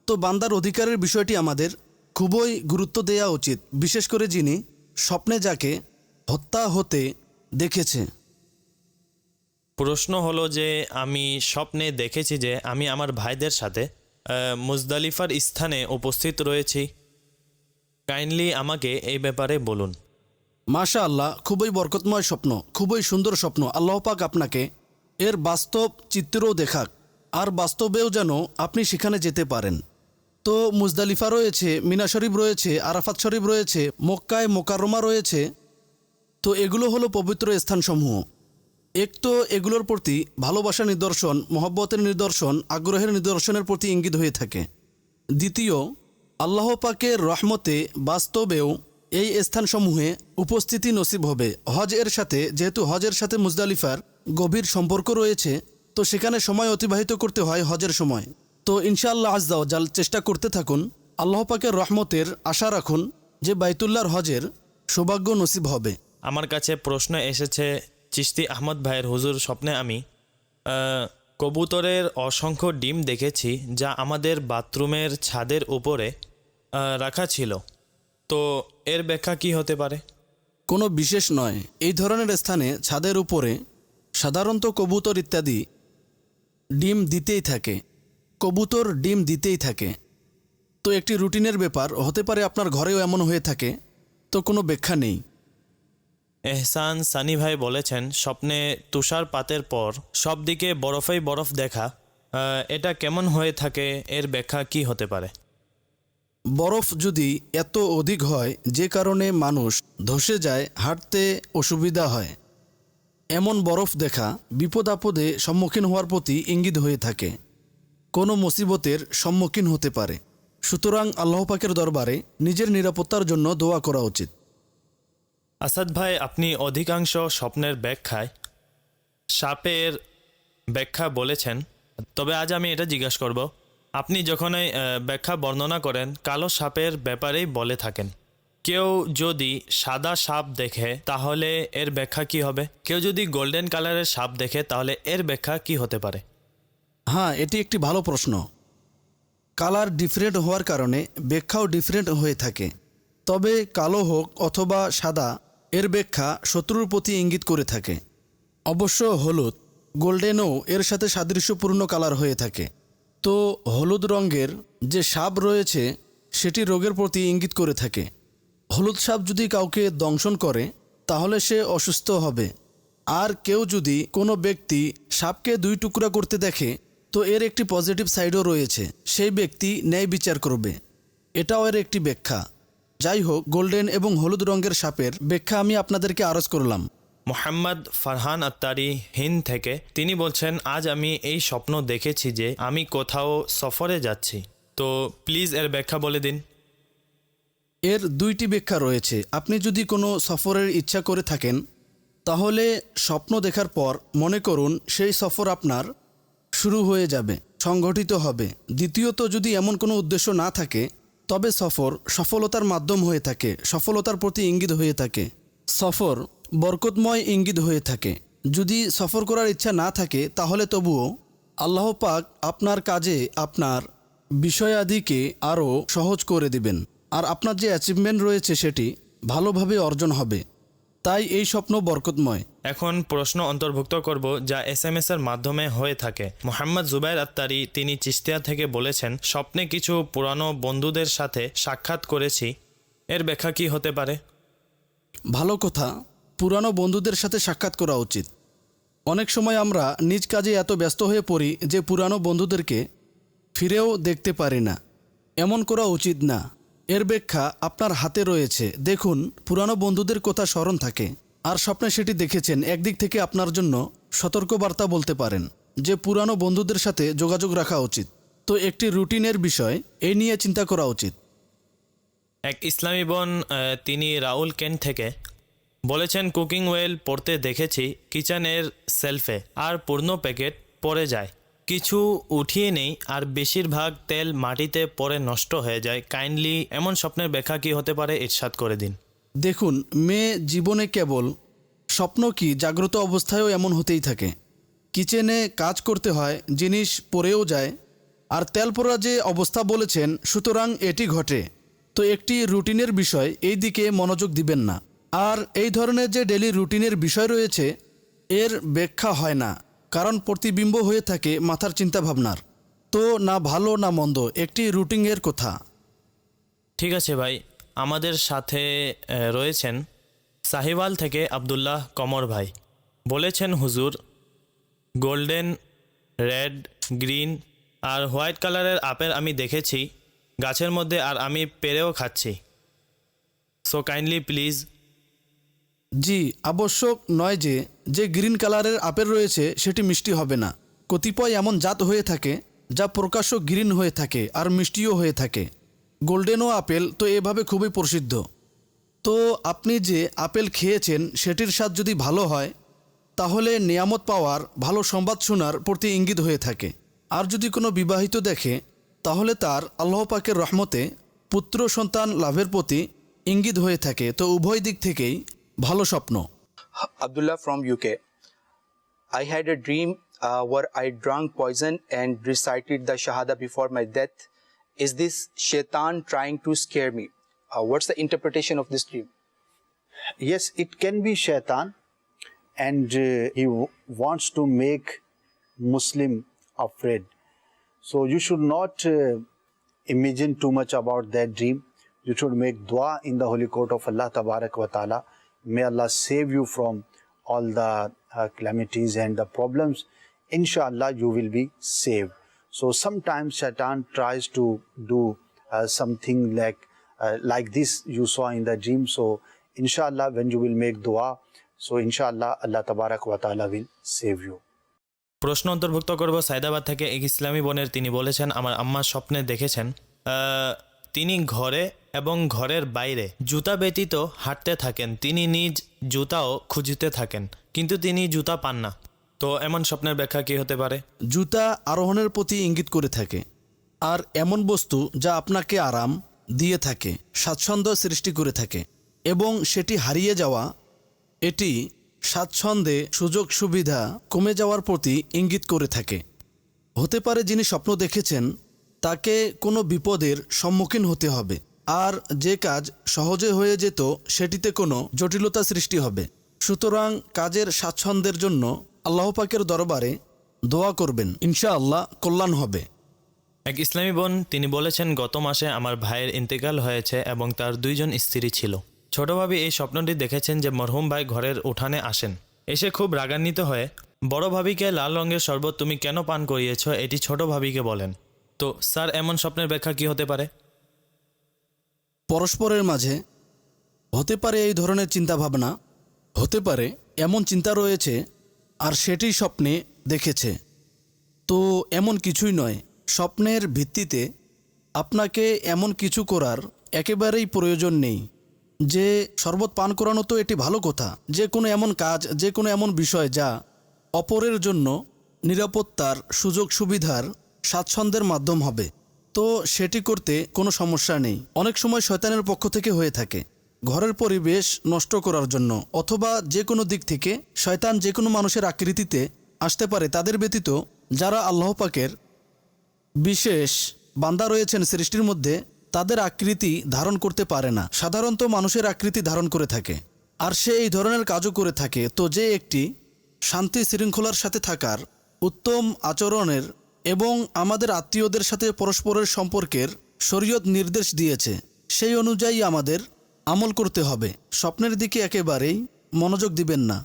তো বান্দার অধিকারের বিষয়টি আমাদের খুবই গুরুত্ব দেওয়া উচিত, বিশেষ করে যিনি স্বপ্নে যাকে হত্যা হতে দেখেছে। প্রশ্ন হলো যে আমি স্বপ্নে দেখেছি যে আমি আমার ভাইদের সাথে মুজদালিফার স্থানে উপস্থিত রয়েছি। কাইন্ডলি আমাকে এই ব্যাপারে বলুন। মাশা আল্লাহ, খুবই বরকতময় স্বপ্ন, খুবই সুন্দর স্বপ্ন। আল্লাহ পাক আপনাকে এর বাস্তব চিত্রও দেখাক, আর বাস্তবেও যেন আপনি সেখানে যেতে পারেন। তো মুজদালিফা রয়েছে, মিনা শরীফ রয়েছে, আরাফাত শরীফ রয়েছে, মক্কায় মোকাররমা রয়েছে। তো এগুলো হলো পবিত্র স্থানসমূহ। এক তো এগুলোর প্রতি ভালোবাসার নিদর্শন, মহব্বতের নিদর্শন, আগ্রহের নিদর্শনের প্রতি ইঙ্গিত হয়ে থাকে। দ্বিতীয়, আল্লাহ পাকের রহমতে বাস্তবেও এই স্থানসমূহে উপস্থিতি নসিব হবে। হজ এর সাথে, যেহেতু হজের সাথে মুজদালিফার গভীর সম্পর্ক রয়েছে, তো সেখানে সময় অতিবাহিত করতে হয় হজের সময়। তো ইনশাআল্লাহ আজ্জা ওয়া জাল চেষ্টা করতে থাকুন, আল্লাহ পাকের রহমতের আশা রাখুন যে বাইতুল্লাহর হজের সৌভাগ্য নসিব হবে। আমার কাছে প্রশ্ন এসেছে, চিশতি আহমদ ভাইয়ের হুজুর, স্বপ্নে আমি কবুতরের অসংখ্য ডিম দেখেছি যা আমাদের বাথরুমের ছাদের উপরে রাখা ছিল। তো এর ব্যাখ্যা কি হতে পারে? কোনো বিশেষ নয়, এই ধরনের স্থানে ছাদের উপরে সাধারণত কবুতর ইত্যাদি ডিম দিতেই থাকে। কবুতর ডিম দিতেই থাকে, তো একটি রুটিনের ব্যাপার। হতে পারে আপনার ঘরেও এমন হয়ে থাকে, তো কোনো ব্যাখ্যা নেই। এহসান সানি ভাই বলেছেন, স্বপ্নে তুষারপাতের পর সব দিকে বরফেই বরফ দেখা, এটা কেমন হয়ে থাকে, এর ব্যাখ্যা কি হতে পারে? বরফ যদি এত অধিক হয় যে কারণে মানুষ ধসে যায়, হাঁটতে অসুবিধা হয়, এমন বরফ দেখা বিপদ আপদে সম্মুখীন হওয়ার প্রতি ইঙ্গিত হয়ে থাকে, কোনো মুসিবতের সম্মুখীন হতে পারে। সুতরাং আল্লাহ পাকের দরবারে নিজের নিরাপত্তার জন্য দোয়া করা উচিত। আসাদ ভাই, আপনি অধিকাংশ স্বপ্নের ব্যাখ্যায় সাপের ব্যাখ্যা বলেছেন, তবে আজ আমি এটা জিজ্ঞাসা করব, আপনি যখন এই ব্যাখ্যা বর্ণনা করেন কালো সাপের ব্যাপারেই বলে থাকেন। কেউ যদি সাদা সাপ দেখে তাহলে এর ব্যাখ্যা কি হবে? কেউ যদি গোল্ডেন কালারের সাপ দেখে তাহলে এর ব্যাখ্যা কি হতে পারে? হ্যাঁ, এটি একটি ভালো প্রশ্ন। কালার ডিফারেন্ট হওয়ার কারণে ব্যাখ্যাও ডিফারেন্ট হয়ে থাকে। তবে কালো হোক অথবা সাদা, এর ব্যাখ্যা শত্রুর প্রতি ইঙ্গিত করে থাকে। অবশ্য হলুদ, গোল্ডেনও এর সাথে সাদৃশ্যপূর্ণ কালার হয়ে থাকে। তো হলুদ রঙের যে সাপ রয়েছে সেটি রোগের প্রতি ইঙ্গিত করে থাকে। হলুদ সাপ যদি কাউকে দংশন করে তাহলে সে অসুস্থ হবে। আর কেউ যদি কোনো ব্যক্তি সাপকে 2 টুকরা করতে দেখে তো এর একটি পজিটিভ সাইডও রয়েছে, সেই ব্যক্তি ন্যায় বিচার করবে, এটাও এর একটি ব্যাখ্যা। যাই হোক, গোল্ডেন এবং হলুদ রঙের সাপের ব্যাখ্যা আমি আপনাদেরকে আরজ করলাম। মোহাম্মদ ফারহান আত্তারি হিন্দ থেকে। তিনি বলছেন, আজ আমি এই স্বপ্ন দেখেছি যে আমি কোথাও সফরে যাচ্ছি। তো প্লিজ এর ব্যাখ্যা বলে দিন। এর দুইটি ব্যাখ্যা রয়েছে। আপনি যদি কোনো সফরের ইচ্ছা করে থাকেন তাহলে স্বপ্ন দেখার পর মনে করুন সেই সফর আপনার শুরু হয়ে যাবে, সংগঠিত হবে। দ্বিতীয়ত, যদি এমন কোনো উদ্দেশ্য না থাকে তবে সফর সফলতার মাধ্যম হয়ে থাকে, সফলতার প্রতি ইঙ্গিত হয়ে থাকে, সফর বরকতময় ইঙ্গিত হয়ে থাকে। যদি সফর করার ইচ্ছা না থাকে তাহলে তবুও আল্লাহ পাক আপনার কাজে আপনার বিষয়াদিকে আরও সহজ করে দিবেন, আর আপনার যে অ্যাচিভমেন্ট রয়েছে সেটি ভালোভাবে অর্জন হবে। তাই এই স্বপ্ন বরকতময়। এখন প্রশ্ন অন্তর্ভুক্ত করব যা SMS এর মাধ্যমে হয়ে থাকে। মোহাম্মদ জুবাইর আত্তারি তিনি চিস্তিয়া থেকে বলেছেন, স্বপ্নে কিছু পুরানো বন্ধুদের সাথে সাক্ষাৎ করেছি। এর ব্যাখ্যা কি হতে পারে? ভালো কথা, পুরানো বন্ধুদের সাথে সাক্ষাৎ করা উচিত। অনেক সময় আমরা নিজ কাজে এত ব্যস্ত হয়ে পড়ি যে পুরানো বন্ধুদেরকে ফিরেও দেখতে পারি না। এমন করা উচিত না। এর ব্যাখ্যা আপনার হাতে রয়েছে। দেখুন, পুরানো বন্ধুদের কথা স্মরণ থাকে আর স্বপ্নে সেটি দেখেছেন, একদিক থেকে আপনার জন্য সতর্কবার্তা বলতে পারেন যে পুরানো বন্ধুদের সাথে যোগাযোগ রাখা উচিত। তো একটি রুটিনের বিষয়, এই নিয়ে চিন্তা করা উচিত। এক ইসলামী বোন তিনি রাউল কেন্ট থেকে বলেছেন, কুকিং ওয়েল পড়তে দেখেছি কিচেনের সেলফে, আর পূর্ণ প্যাকেট পড়ে যায়, কিছু উঠিয়ে নেই, আর বেশিরভাগ তেল মাটিতে পড়ে নষ্ট হয়ে যায়। কাইন্ডলি এমন স্বপ্নের ব্যাখ্যা কি হতে পারে ইরশাদ করে দিন। দেখুন, মেয়ে জীবনে কেবল স্বপ্ন কি, জাগ্রত অবস্থায়ও এমন হতেই থাকে। কিচেনে কাজ করতে হয়, জিনিস পড়েও যায়, আর তেল পড়া যে অবস্থা বলেছেন, সুতরাং এটি ঘটে। তো একটি রুটিনের বিষয়, এই দিকে মনোযোগ দিবেন না। আর এই ধরনের যে ডেলি রুটিনের বিষয় রয়েছে এর ব্যাখ্যা হয় না, কারণ প্রতিবিম্ব হয়ে থাকে মাথার চিন্তাভাবনার। তো না ভালো না মন্দ, একটি রুটিনের কথা। ঠিক আছে ভাই, আমাদের সাথে রয়েছেন সাহিওয়াল থেকে আব্দুল্লাহ কমর ভাই। বলেছেন, হুজুর, গোল্ডেন, রেড, গ্রিন আর হোয়াইট কালারের আপেল আমি দেখেছি গাছের মধ্যে, আর আমি পেরেও খাচ্ছি। So kindly please. জি, আবশ্যক নয় যে যে গ্রিন কালারের আপেল রয়েছে সেটি মিষ্টি হবে না। কতিপয় এমন জাত হয়ে থাকে যা প্রকাশ্য গ্রিন হয়ে থাকে আর মিষ্টিও হয়ে থাকে। গোল্ডেনও আপেল তো এভাবে খুবই প্রসিদ্ধ। তো আপনি যে আপেল খেয়েছেন সেটির স্বাদ যদি ভালো হয় তাহলে নিয়ামত পাওয়ার, ভালো সংবাদ শোনার প্রতি ইঙ্গিত হয়ে থাকে। আর যদি কোনো বিবাহিত দেখে তাহলে তার আল্লাহ পাকের রহমতে পুত্র সন্তান লাভের প্রতি ইঙ্গিত হয়ে থাকে। তো উভয় দিক থেকেই ভালো স্বপ্ন। Abdullah from UK. I had a dream where I drank poison and recited the Shahada before my death. Is this shaitan trying to scare me? What's the interpretation of this dream? Yes, it can be shaitan, and he wants to make Muslim afraid. So you should not imagine too much about that dream. You should make dua in the holy court of Allah Tabarak wa Ta'ala. May Allah save you from all the calamities and the problems. Inshallah, you will be saved. So sometimes shaitan tries to do something like this you saw in the dream. So inshallah, when you will make dua, so inshallah, Allah Tabarak wa Ta'ala will save you. প্রশ্ন অন্তর্ভুক্ত করব সায়দাবাদ থেকে এক ইসলামী বোনের। তিনি বলেছেন, আমার আম্মা স্বপ্নে দেখেছেন তিনি ঘরে এবং ঘরের বাইরে জুতা ব্যতীত হাঁটতে থাকেন। তিনি নিজ জুতাও খুঁজতে থাকেন, কিন্তু তিনি জুতা পান না। তো এমন স্বপ্নের ব্যাখ্যা কি হতে পারে? জুতা আরোহণের প্রতি ইঙ্গিত করে থাকে, আর এমন বস্তু যা আপনাকে আরাম দিয়ে থাকে, স্বাচ্ছন্দ্য সৃষ্টি করে থাকে, এবং সেটি হারিয়ে যাওয়া, এটি স্বাচ্ছন্দ্যে সুযোগ সুবিধা কমে যাওয়ার প্রতি ইঙ্গিত করে থাকে। হতে পারে যিনি স্বপ্ন দেখেছেন তাকে কোনো বিপদের সম্মুখীন হতে হবে, আর যে কাজ সহজে হয়ে যেত সেটিতে কোনো জটিলতা সৃষ্টি হবে। সুতরাং কাজের স্বাচ্ছন্দ্যের জন্য আল্লাহ পাকের দরবারে দোয়া করবেন, ইনশাআল্লাহ কল্যাণ হবে। এক ইসলামী বোন তিনি বলেছেন, গত মাসে আমার ভাইয়ের ইন্তেকাল হয়েছে এবং তার 2 জন স্ত্রী ছিল। ছোট ভাবি এই স্বপ্নটি দেখেছেন যে মরহুম ভাই ঘরের উঠানে আসেন, এসে খুব রাগান্বিত হয়ে বড় ভাবিকে লাল রঙের শরবত তুমি কেন পান করিয়েছ এটি ছোট ভাবিকে বলেন। তো স্যার, এমন স্বপ্নের ব্যাখ্যা কি হতে পারে? পরস্পরের মাঝে হতে পারে এই ধরনের চিন্তাভাবনা, হতে পারে এমন চিন্তা রয়েছে আর সেটি স্বপ্নে দেখেছে। তো এমন কিছুই নয়, স্বপ্নের ভিত্তিতে আপনাকে এমন কিছু করার একেবারেই প্রয়োজন নেই। যে শরবত পান করানো তো এটি ভালো কথা, যে কোনো এমন কাজ, যে কোনো এমন বিষয় যা অপরের জন্য নিরাপত্তার, সুযোগ সুবিধার, স্বাচ্ছন্দ্যের মাধ্যম হবে, তো সেটি করতে কোনো সমস্যা নেই। অনেক সময় শয়তানের পক্ষ থেকে হয়ে থাকে ঘরের পরিবেশ নষ্ট করার জন্য, অথবা যে কোনো দিক থেকে শয়তান যে কোনো মানুষের আকৃতিতে আসতে পারে, তাদের ব্যতীত যারা আল্লাহ পাকের বিশেষ বান্দা রয়েছেন সৃষ্টির মধ্যে, তাদের আকৃতি ধারণ করতে পারে না, সাধারণত মানুষের আকৃতি ধারণ করে থাকে, আর সে এই ধরনের কাজও করে থাকে। তো যে একটি শান্তি শৃঙ্খলার সাথে থাকার, উত্তম আচরণের এবং আমাদের আত্মীয়দের সাথে পরস্পরের সম্পর্কের শরীয়ত নির্দেশ দিয়েছে, সেই অনুযায়ী আমাদের আমল করতে হবে। স্বপ্নের দিকে একেবারেই মনোযোগ দিবেন না।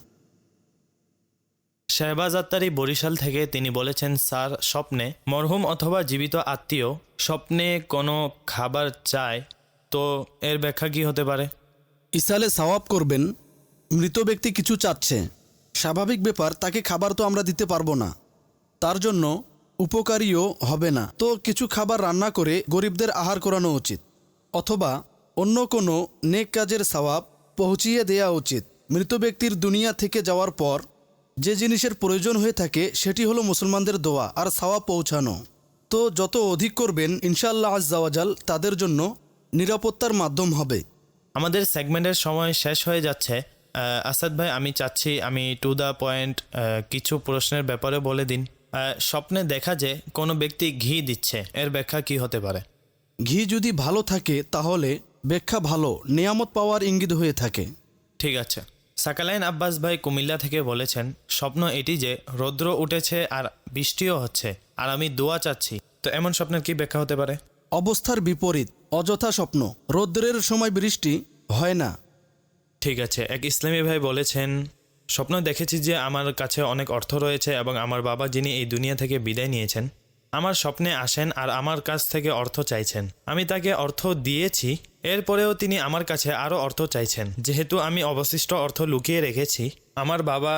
শাহবাজ আত্তারি বরিশাল থেকে তিনি বলেছেন, স্যার, স্বপ্নে মরহুম অথবা জীবিত আত্মীয় স্বপ্নে কোনো খাবার চায়, তো এর ব্যাখ্যা কি হতে পারে? ইসালে সওয়াব করবেন, মৃত ব্যক্তি কিছু চাচ্ছে, স্বাভাবিক ব্যাপার, তাকে খাবার তো আমরা দিতে পারবো না, তার জন্য উপকারীও হবে না, তো কিছু খাবার রান্না করে গরিবদের আহার করানো উচিত, অথবা অন্য কোনো নেক কাজের সওয়াব পৌঁছিয়ে দেয়া উচিত। মৃত ব্যক্তির দুনিয়া থেকে যাওয়ার পর যে জিনিসের প্রয়োজন হয়ে থাকে সেটি হলো মুসলমানদের দোয়া আর সওয়াব পৌঁছানো। তো যত অধিক করবেন ইনশাআল্লাহ আজ্জাওয়াজাল তাদের জন্য নিরাপত্তার মাধ্যম হবে। আমাদের সেগমেন্টের সময় শেষ হয়ে যাচ্ছে। আসাদ ভাই, আমি চাচ্ছি আমি টু দ্য পয়েন্ট কিছু প্রশ্নের ব্যাপারে বলে দিন। স্বপ্নে দেখা যে কোনো ব্যক্তি ঘি দিচ্ছে, এর ব্যাখ্যা কি হতে পারে? ঘি যদি ভালো থাকে তাহলে ব্যাখ্যা ভালো, নিয়ামত পাওয়ার ইঙ্গিত হয়ে থাকে। ঠিক আছে। সাকালাইন আব্বাস ভাই কুমিল্লা থেকে বলেছেন, স্বপ্ন এটি যে রৌদ্র উঠেছে আর বৃষ্টিও হচ্ছে আর আমি দোয়া চাচ্ছি, তো এমন স্বপ্নের কি ব্যাখ্যা হতে পারে? অবস্থার বিপরীত, অযথা স্বপ্ন, রৌদ্রের সময় বৃষ্টি হয় না। ঠিক আছে। এক ইসলামী ভাই বলেছেন, স্বপ্ন দেখেছি যে আমার কাছে অনেক অর্থ রয়েছে এবং আমার বাবা যিনি এই দুনিয়া থেকে বিদায় নিয়েছেন আমার স্বপ্নে আসেন আর আমার কাছ থেকে অর্থ চাইছেন। আমি তাকে অর্থ দিয়েছি, এরপরেও তিনি আমার কাছে আরও অর্থ চাইছেন। যেহেতু আমি অবশিষ্ট অর্থ লুকিয়ে রেখেছি, আমার বাবা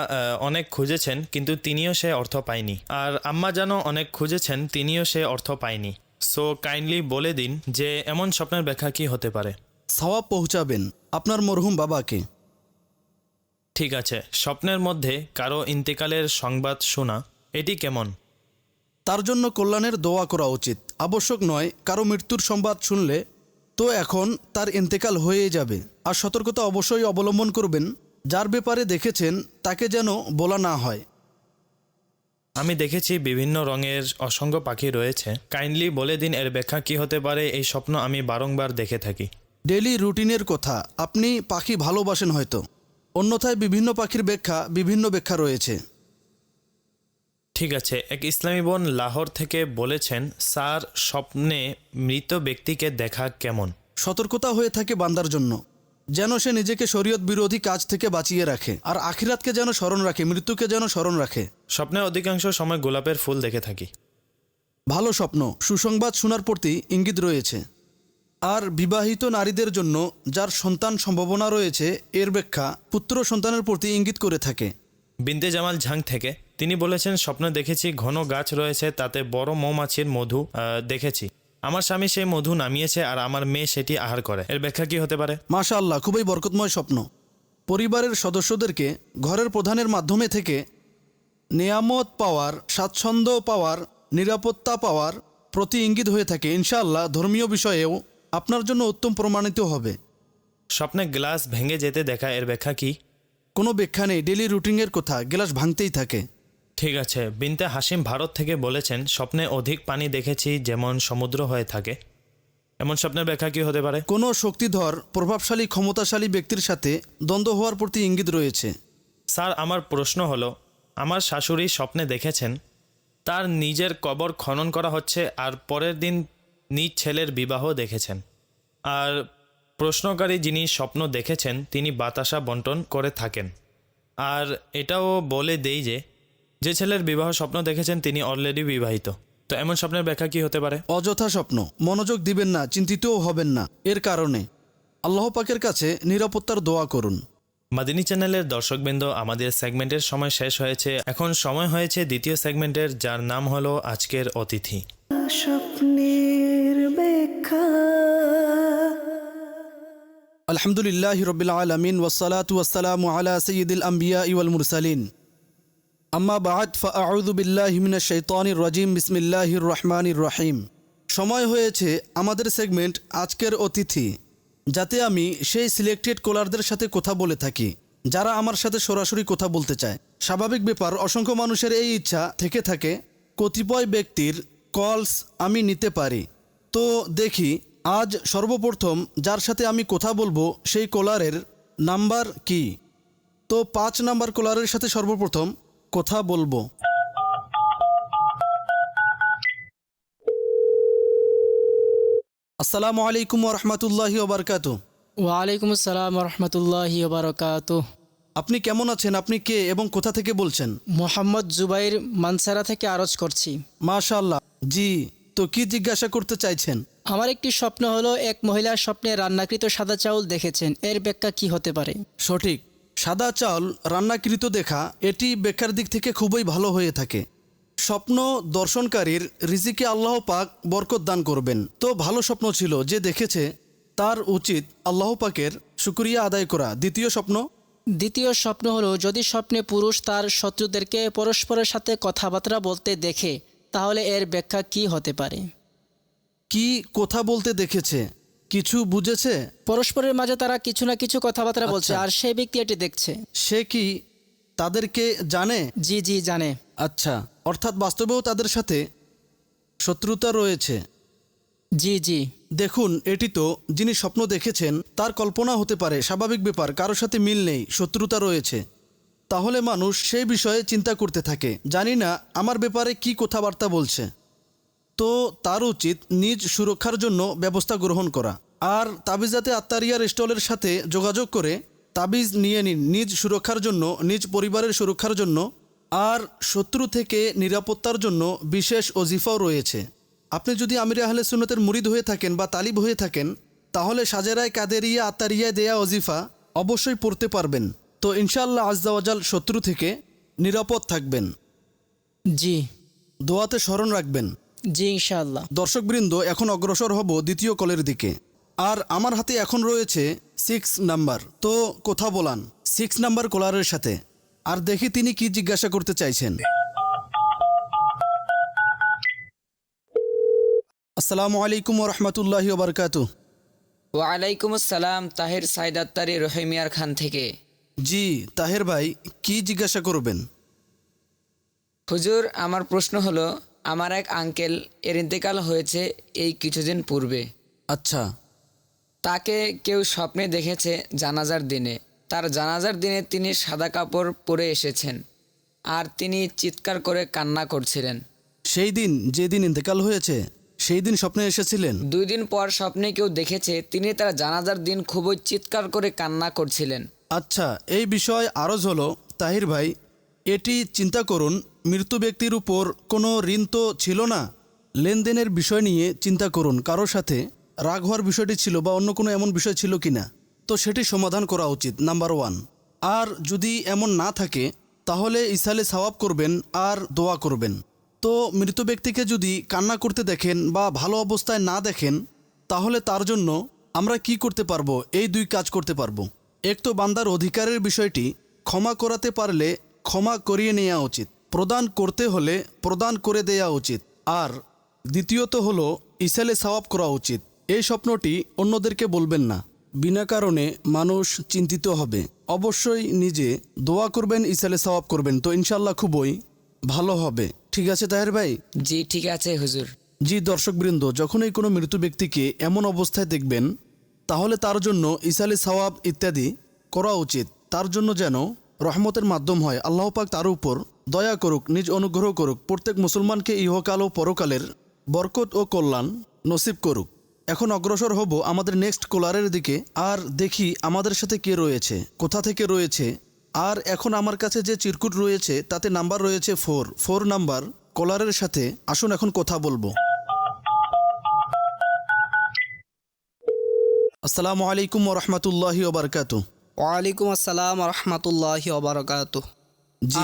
অনেক খুঁজেছেন কিন্তু তিনিও সে অর্থ পায়নি, আর আম্মা জানো অনেক খুঁজেছেন, তিনিও সে অর্থ পায়নি। সো কাইন্ডলি বলে দিন যে এমন স্বপ্নের ব্যাখ্যা কি হতে পারে? সওয়াব পৌঁছাবেন আপনার মরহুম বাবাকে। ঠিক আছে। স্বপ্নের মধ্যে কারো ইন্তেকালের সংবাদ শোনা, এটি কেমন? তার জন্য কল্যাণের দোয়া করা উচিত। আবশ্যক নয় কারো মৃত্যুর সংবাদ শুনলে তো এখন তার ইন্তেকাল হয়ে যাবে, আর সতর্কতা অবশ্যই অবলম্বন করবেন, যার ব্যাপারে দেখেছেন তাকে যেন বলা না হয়। আমি দেখেছি বিভিন্ন রঙের অসংখ্য পাখি রয়েছে, কাইন্ডলি বলে দিন এর ব্যাখ্যা কি হতে পারে? এই স্বপ্ন আমি বারংবার দেখে থাকি। ডেলি রুটিনের কথা, আপনি পাখি ভালোবাসেন হয়তো, অন্যথায় বিভিন্ন পাখির বিভিন্ন ব্যাখ্যা রয়েছে। ঠিক আছে। এক ইসলামী বোন লাহোর থেকে বলেছেন, স্যার, স্বপ্নে মৃত ব্যক্তিকে দেখা কেমন? সতর্কতা হয়ে থাকে বান্দার জন্য, যেন সে নিজেকে শরীয়ত বিরোধী কাজ থেকে বাঁচিয়ে রাখে, আর আখিরাতকে যেন স্মরণ রাখে, মৃত্যুকে যেন স্মরণ রাখে। স্বপ্নে অধিকাংশ সময় গোলাপের ফুল দেখে থাকি। ভালো স্বপ্ন, সুসংবাদ শোনার প্রতি ইঙ্গিত রয়েছে। আর বিবাহিত নারীদের জন্য যার সন্তান সম্ভাবনা রয়েছে, এর ব্যাখ্যা পুত্র সন্তানের প্রতি ইঙ্গিত করে থাকে। বিনতে জামাল ঝাং থেকে তিনি বলেছেন, স্বপ্নে দেখেছি ঘন গাছ রয়েছে, তাতে বড় মৌমাছির মধু দেখেছি। আমার স্বামী সেই মধু নামিয়েছে আর আমার মেয়ে সেটি আহার করে, এর ব্যাখ্যা কি হতে পারে? মাশাআল্লাহ, খুবই বরকতময় স্বপ্ন। পরিবারের সদস্যদেরকে ঘরের প্রধানের মাধ্যমে থেকে নিয়ামত পাওয়ার, স্বাচ্ছন্দ্য পাওয়ার, নিরাপত্তা পাওয়ার প্রতি ইঙ্গিত হয়ে থাকে। ইনশাআল্লাহ ধর্মীয় বিষয়েও আপনার জন্য উত্তম প্রমাণিত হবে। স্বপ্নে গ্লাস ভেঙে যেতে দেখা, এর ব্যাখ্যা কি? কোনো ব্যাখ্যা নেই, ডেলি রুটিনের কথা, গ্লাস ভাঙতেই থাকে। ঠিক আছে। বিনতে হাসিম ভারত থেকে বলেছেন, স্বপ্নে অধিক পানি দেখেছি যেমন সমুদ্র হয়ে থাকে, এমন স্বপ্নের ব্যাখ্যা কি হতে পারে? কোনো শক্তিধর, প্রভাবশালী, ক্ষমতাশালী ব্যক্তির সাথে দ্বন্দ্ব হওয়ার প্রতি ইঙ্গিত রয়েছে। স্যার, আমার প্রশ্ন হলো, আমার শাশুড়ি স্বপ্নে দেখেছেন তার নিজের কবর খনন করা হচ্ছে আর পরের দিন নিজ ছেলের বিবাহ দেখেছেন, আর প্রশ্নকারী যিনি স্বপ্ন দেখেছেন তিনি বাতাসা বন্টন করে থাকেন। আর এটাও বলে দেই যে ছেলের বিবাহ স্বপ্ন দেখেছেন তিনি অলরেডি বিবাহিত, তো এমন স্বপ্নের ব্যাখ্যা কি হতে পারে? অযথা স্বপ্ন, মনোযোগ দিবেন না, চিন্তিতও হবেন না। এর কারণে আল্লাহ পাকের কাছে নিরাপত্তার দোয়া করুন। মাদিনী চ্যানেলের দর্শকবৃন্দ, আমাদের সেগমেন্টের সময় শেষ হয়েছে। এখন সময় হয়েছে দ্বিতীয় সেগমেন্টের, যার নাম হলো আজকের অতিথি। স্বপ্নের ব্যাখ্যা। আলহামদুলিল্লাহ রবিল আলমিন ওসালাতু ওয়াসসালামু আলা সৈয়দুল আম্বিয়া ওয়াল মুরসালিন। আম্মা বাদ ফাআউযু বিল্লাহি মিনাশ শাইতানির রাজিম। বিসমিল্লাহির রহমানির রহিম। সময় হয়েছে আমাদের সেগমেন্ট আজকের অতিথি, যাতে আমি সেই সিলেক্টেড কলারদের সাথে কথা বলে থাকি যারা আমার সাথে সরাসরি কথা বলতে চায়। স্বাভাবিক ব্যাপার, অসংখ্য মানুষের এই ইচ্ছা থেকে থাকে কতিপয় ব্যক্তির কলস আমি নিতে পারি। তো দেখি আজ সর্বপ্রথম যার সাথে আমি কথা বলবো সেই কলারের নাম্বার কি। তো 5 নাম্বার কলারের সাথে সর্বপ্রথম কথা বলবো। আসসালামু আলাইকুম ওয়া রাহমাতুল্লাহি ওয়া বারাকাতুহু। ওয়ালাইকুম আসসালাম রহমতুল্লাহি বারকাত। আপনি কেমন আছেন? আপনি কে এবং কোথা থেকে বলছেন? মোহাম্মদ জুবাইর মানসারা থেকে আরজ করছি। মাশাআল্লাহ। জি, তো কি জিজ্ঞাসা করতে চাইছেন? আমার একটি স্বপ্ন হলো, এক মহিলার স্বপ্নে রান্নাকৃত সাদা চাউল দেখেছেন, এর ব্যাখ্যা কি হতে পারে? সঠিক, সাদা চাউল রান্নাকৃত দেখা এটি ব্যাখ্যার দিক থেকে খুবই ভালো হয়ে থাকে। স্বপ্ন দর্শনকারীর রিজিকে আল্লাহ পাক বরকত দান করবেন। তো ভালো স্বপ্ন ছিল, যে দেখেছে তার উচিত আল্লাহ পাকের শুকরিয়া আদায় করা। দ্বিতীয় স্বপ্ন হলো, যদি স্বপ্নে পুরুষ তার শত্রুদেরকে পরস্পরের সাথে কথাবার্তা বলতে দেখে, তাহলে এর ব্যাখ্যা কি হতে পারে? কি কথা বলতে দেখেছে? কিছু বুঝেছে? পরস্পরের মাঝে তারা কিছু না কিছু কথাবার্তা বলছে, আচ্ছা। আর সেই ব্যক্তি এটি দেখছে। সে কি তাদেরকে জানে? জি জি জানে। আচ্ছা, অর্থাৎ বাস্তবেও তাদের সাথে শত্রুতা রয়েছে। জি জি। দেখুন, এটি তো যিনি স্বপ্ন দেখেছেন তার কল্পনা হতে পারে, স্বাভাবিক ব্যাপার, কারোর সাথে মিল নেই, শত্রুতা রয়েছে। তাহলে মানুষ সেই বিষয়ে চিন্তা করতে থাকে, জানি না আমার ব্যাপারে কি কথাবার্তা বলছে। তো তার উচিত নিজ সুরক্ষার জন্য ব্যবস্থা গ্রহণ করা। আর তাবিজাতে আত্মারিয়ার স্টলের সাথে যোগাযোগ করে তাবিজ নিয়ে নিন নিজ সুরক্ষার জন্য, নিজ পরিবারের সুরক্ষার জন্য। আর শত্রু থেকে নিরাপত্তার জন্য বিশেষ ওজিফাও রয়েছে। আপনি যদি আমির আহলে সুন্নতের মুরিদ হয়ে থাকেন বা তালিব হয়ে থাকেন, তাহলে সাজেরায় কাদেরিয়া আত্মারিয়ায় দেয়া ওজিফা অবশ্যই পড়তে পারবেন। তো ইনশাআল্লাহ আজ্জা ওয়াজাল শত্রু থেকে নিরাপদ থাকবেন। জি, দোয়াতে স্মরণ রাখবেন। জি ইনশাআল্লাহ। দর্শকবৃন্দ, এখন অগ্রসর হব দ্বিতীয় কলের দিকে। আর আমার হাতে এখন রয়েছে 6 নাম্বার। তো কথা বলান 6 নাম্বার কলারের সাথে, আর দেখি তিনি কি জিজ্ঞাসা করতে চাইছেন। আসসালামু আলাইকুম ওয়া রাহমাতুল্লাহি ওয়া বারাকাতুহু। ওয়ালাইকুম আসসালাম, তাহের সাইদ আত্তারি রহিমিয়ার খান থেকে। জি তাহের ভাই, কি জিজ্ঞাসা করবেন? হুজুর, আমার প্রশ্ন হলো, আমার এক আঙ্কেল এর ইন্তেকাল হয়েছে এই কিছুদিন পূর্বে। আচ্ছা। তাকে কেউ স্বপ্নে দেখেছে জানাজার দিনে। তার জানাজার দিনে তিনি সাদা কাপড় পরে এসেছেন, আর তিনি চিৎকার করে কান্না করছিলেন। সেই দিন যেদিন ইন্তেকাল হয়েছে সেই দিন স্বপ্নে এসেছিলেন? 2 দিন পর স্বপ্নে কেউ দেখেছে তিনি তার জানাজার দিন খুবই চিৎকার করে কান্না করছিলেন। আচ্ছা, এই বিষয় আরজ হলো তাহির ভাই, এটি চিন্তা করুন, মৃত ব্যক্তির উপর কোনো ঋণ তো ছিল না, লেনদেনের বিষয় নিয়ে চিন্তা করুন, কারোর সাথে রাগ হওয়ার বিষয়টি ছিল বা অন্য কোনো এমন বিষয় ছিল কিনা, তো সেটি সমাধান করা উচিত, নাম্বার 1। আর যদি এমন না থাকে তাহলে ইসালে সওয়াব করবেন আর দোয়া করবেন। তো মৃত ব্যক্তিকে যদি কান্না করতে দেখেন বা ভালো অবস্থায় না দেখেন, তাহলে তার জন্য আমরা কি করতে পারবো? এই 2 কাজ করতে পারবো। এক তো বান্দার অধিকারের বিষয়টি ক্ষমা করাতে পারলে ক্ষমা করিয়ে নেওয়া উচিত, প্রদান করতে হলে প্রদান করে দেওয়া উচিত। আর দ্বিতীয়ত হলো ইসালে সওয়াব করা উচিত। এই স্বপ্নটি অন্যদেরকে বলবেন না, বিনা কারণে মানুষ চিন্তিত হবে। অবশ্যই নিজে দোয়া করবেন, ইসালে সওয়াব করবেন, তো ইনশাল্লাহ খুবই ভালো হবে। ঠিক আছে তাহের ভাই? জি ঠিক আছে হুজুর। জি দর্শকবৃন্দ, যখনই কোনো মৃত ব্যক্তিকে এমন অবস্থায় দেখবেন, তাহলে তার জন্য ইসালে সওয়াব ইত্যাদি করা উচিত, তার জন্য যেন রহমতের মাধ্যম হয়। আল্লাহ পাক তার উপর দয়া করুক, নিজ অনুগ্রহ করুক, প্রত্যেক মুসলমানকে ইহকাল ও পরকালের বরকত ও কল্যাণ নসিব করুক। এখন অগ্রসর হব আমাদের নেক্সট কলারের দিকে, আর দেখি আমাদের সাথে কে রয়েছে, কোথা থেকে রয়েছে। আর এখন আমার কাছে যে চিরকুট রয়েছে তাতে নাম্বার রয়েছে 4 নাম্বার কলারের সাথে। আসুন এখন কথা বলবো। আসসালামু আলাইকুম ওয়া রাহমাতুল্লাহি ওয়া বারাকাতুহু। ওয়ালাইকুম আসসালাম রহমতুল্লাহি ওবরাকাত।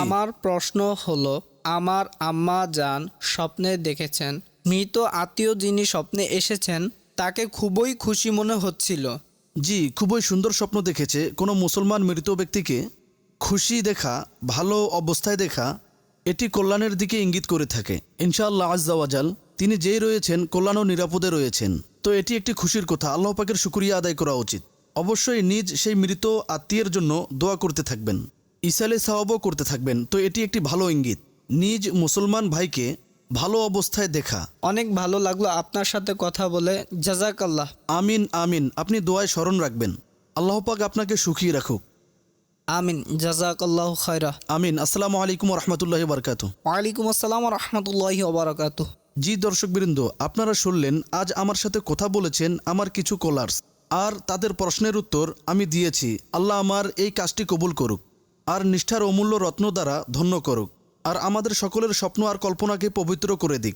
আমার প্রশ্ন হলো, আমার আম্মা জান স্বপ্নে দেখেছেন মৃত আত্মীয় যিনি স্বপ্নে এসেছেন তাকে খুবই খুশি মনে হচ্ছিল। জি, খুবই সুন্দর স্বপ্ন দেখেছে। কোনো মুসলমান মৃত ব্যক্তিকে খুশি দেখা, ভালো অবস্থায় দেখা, এটি কল্যাণের দিকে ইঙ্গিত করে থাকে। ইনশাআল্লাহ আজ্জা ওয়াজাল তিনি যেই রয়েছেন কল্যাণ ও নিরাপদে রয়েছেন। তো এটি একটি খুশির কথা, আল্লাহ পাকের শুকরিয়া আদায় করা উচিত। অবশ্যই নিজ সেই মৃত আত্মীয়ের জন্য দোয়া করতে থাকবেন, ইসালে সাওয়াবও করতে থাকবেন। তো এটি একটি ভালো ইঙ্গিত, নিজ মুসলমান ভাইকে ভালো অবস্থায় দেখা। অনেক ভালো লাগলো আপনার সাথে কথা বলে, জাযাকাল্লাহ। আমিন আমিন। আপনি দোয়ায় স্মরণ রাখবেন, আল্লাহ পাক আপনাকে সুখী রাখুক। আমিন, জাযাকাল্লাহু খায়রা। আমিন। আসসালামু আলাইকুম রহমতুল্লাহি বারকাতু। ওয়ালাইকুম আসসালাম রহমতুল্লাহি ওবরাকাত। জি দর্শকবৃন্দ, আপনারা শুনলেন আজ আমার সাথে কথা বলেছেন আমার কিছু কলার্স, আর তাদের প্রশ্নের উত্তর আমি দিয়েছি। আল্লাহ আমার এই কাজটি কবুল করুক, আর নিষ্ঠার অমূল্য রত্ন দ্বারা ধন্য করুক, আর আমাদের সকলের স্বপ্ন আর কল্পনাকে পবিত্র করে দিক।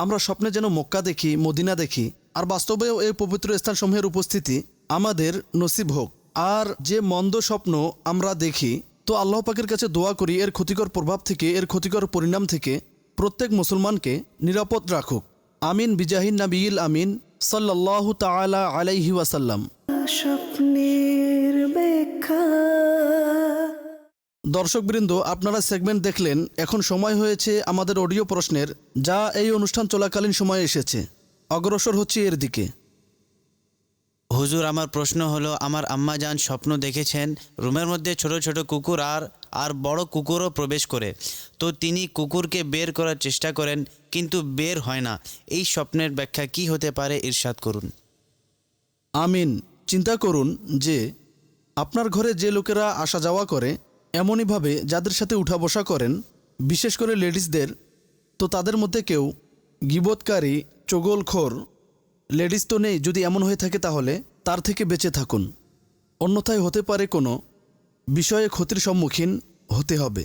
আমরা স্বপ্নে যেন মক্কা দেখি, মদিনা দেখি, আর বাস্তবেও এই পবিত্র স্থানসমূহের উপস্থিতি আমাদের নসিব হোক। আর যে মন্দ স্বপ্ন আমরা দেখি, তো আল্লাহ পাকের কাছে দোয়া করি এর ক্ষতিকর প্রভাব থেকে, এর ক্ষতিকর পরিণাম থেকে প্রত্যেক মুসলমানকে নিরাপদ রাখুক। আমিন বিজাহিন নবীল আমিন সাল্লাল্লাহু তাআলা আলাইহি ওয়াসাল্লাম। স্বপ্নের ব্যাখ্যা। দর্শকবৃন্দ, আপনারা সেগমেন্ট দেখলেন। এখন সময় হয়েছে আমাদের অডিও প্রশ্নের, যা এই অনুষ্ঠান চলাকালীন সময়ে এসেছে। অগ্রসর হচ্ছে এর দিকে। হুজুর, আমার প্রশ্ন হলো, আমার আম্মা জান স্বপ্ন দেখেছেন রুমের মধ্যে ছোট ছোট কুকুর আর বড় কুকুরও প্রবেশ করে। তো তিনি কুকুরকে বের করার চেষ্টা করেন, কিন্তু বের হয় না। এই স্বপ্নের ব্যাখ্যা কি হতে পারে, ইরশাদ করুন। আমিন। চিন্তা করুন যে আপনার ঘরে যে লোকেরা আসা যাওয়া করে, এমনইভাবে যাদের সাথে উঠা বসা করেন, বিশেষ করে লেডিসদের, তো তাদের মধ্যে কেউ গিবতকারী, চগলখোর লেডিস তো নেই। যদি এমন হয়ে থাকে তাহলে তার থেকে বেঁচে থাকুন, অন্যথায় হতে পারে কোনো বিষয়ে ক্ষতির সম্মুখীন হতে হবে।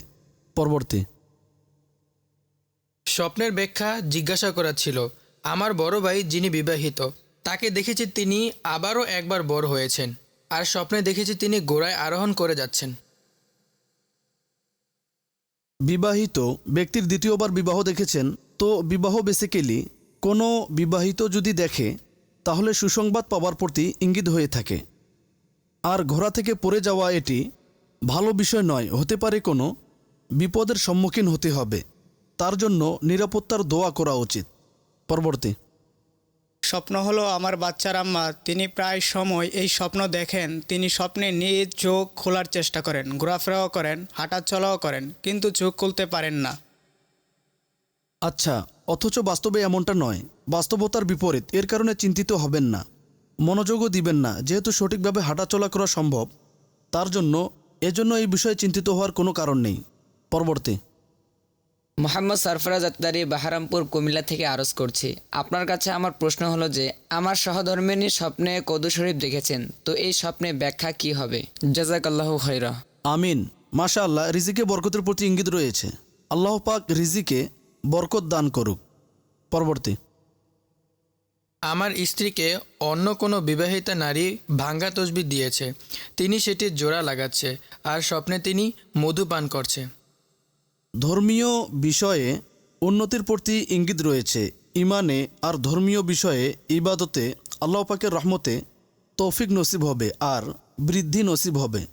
পরবর্তী স্বপ্নের ব্যাখ্যা জিজ্ঞাসা করা ছিল। আমার বড় ভাই যিনি বিবাহিত, তাকে দেখেছি তিনি আবারও একবার বড় হয়েছেন, আর স্বপ্নে দেখেছি তিনি ঘোড়ায় আরোহণ করে যাচ্ছেন। বিবাহিত ব্যক্তির দ্বিতীয়বার বিবাহ দেখেছেন। তো বিবাহ বেসিক্যালি কোনো বিবাহিত যদি দেখে তাহলে সুসংবাদ পাওয়ার প্রতি ইঙ্গিত হয়ে থাকে। আর ঘোড়া থেকে পড়ে যাওয়া এটি ভালো বিষয় নয়, হতে পারে কোনো বিপদের সম্মুখীন হতে হবে। তার জন্য নিরাপত্তার দোয়া করা উচিত। পরবর্তী স্বপ্ন হলো, আমার বাচ্চার আম্মা তিনি প্রায় সময় এই স্বপ্ন দেখেন। তিনি স্বপ্নে নিজ চোখ খোলার চেষ্টা করেন, ঘোরাফেরাও করেন, হাঁটা চলাও করেন, কিন্তু চোখ খুলতে পারেন না। আচ্ছা, অথচ বাস্তবে এমনটা নয়, বাস্তবতার বিপরীত। এর কারণে চিন্তিত হবেন না, মনোযোগও দিবেন না। যেহেতু সঠিকভাবে হাঁটাচলা করা সম্ভব, তার জন্য এজন্য এই বিষয়ে চিন্তিত হওয়ার কোনো কারণ নেই। পরবর্তী মোহাম্মদ সরফরাজ আত্তারি, বাহারামপুর, কুমিল্লা থেকে আরজ করছি। আপনার কাছে আমার প্রশ্ন হলো যে, আমার সহধর্মিনী স্বপ্নে কদু শরীফ দেখেছেন, তো এই স্বপ্নে ব্যাখ্যা কি হবে? জাযাকাল্লাহু খায়রা। আমিন। মাশাআল্লাহ, রিজিকে বরকতের প্রতি ইঙ্গিত রয়েছে। আল্লাহ পাক রিজিকে বরকত দান করুক। পরবর্তী আমার স্ত্রীকে অন্য কোনো বিবাহিতা নারী ভাঙ্গা তসবিহ দিয়েছে, তিনি সেটি জোড়া লাগাচ্ছে, আর স্বপ্নে তিনি মধু পান করছে। ধর্মীয় বিষয়ে উন্নতির প্রতি ইঙ্গিত রয়েছে। ইমানে আর ধর্মীয় বিষয়ে ইবাদতে আল্লাহ পাকের রহমতে তৌফিক নসিব হবে আর বৃদ্ধি নসিব হবে।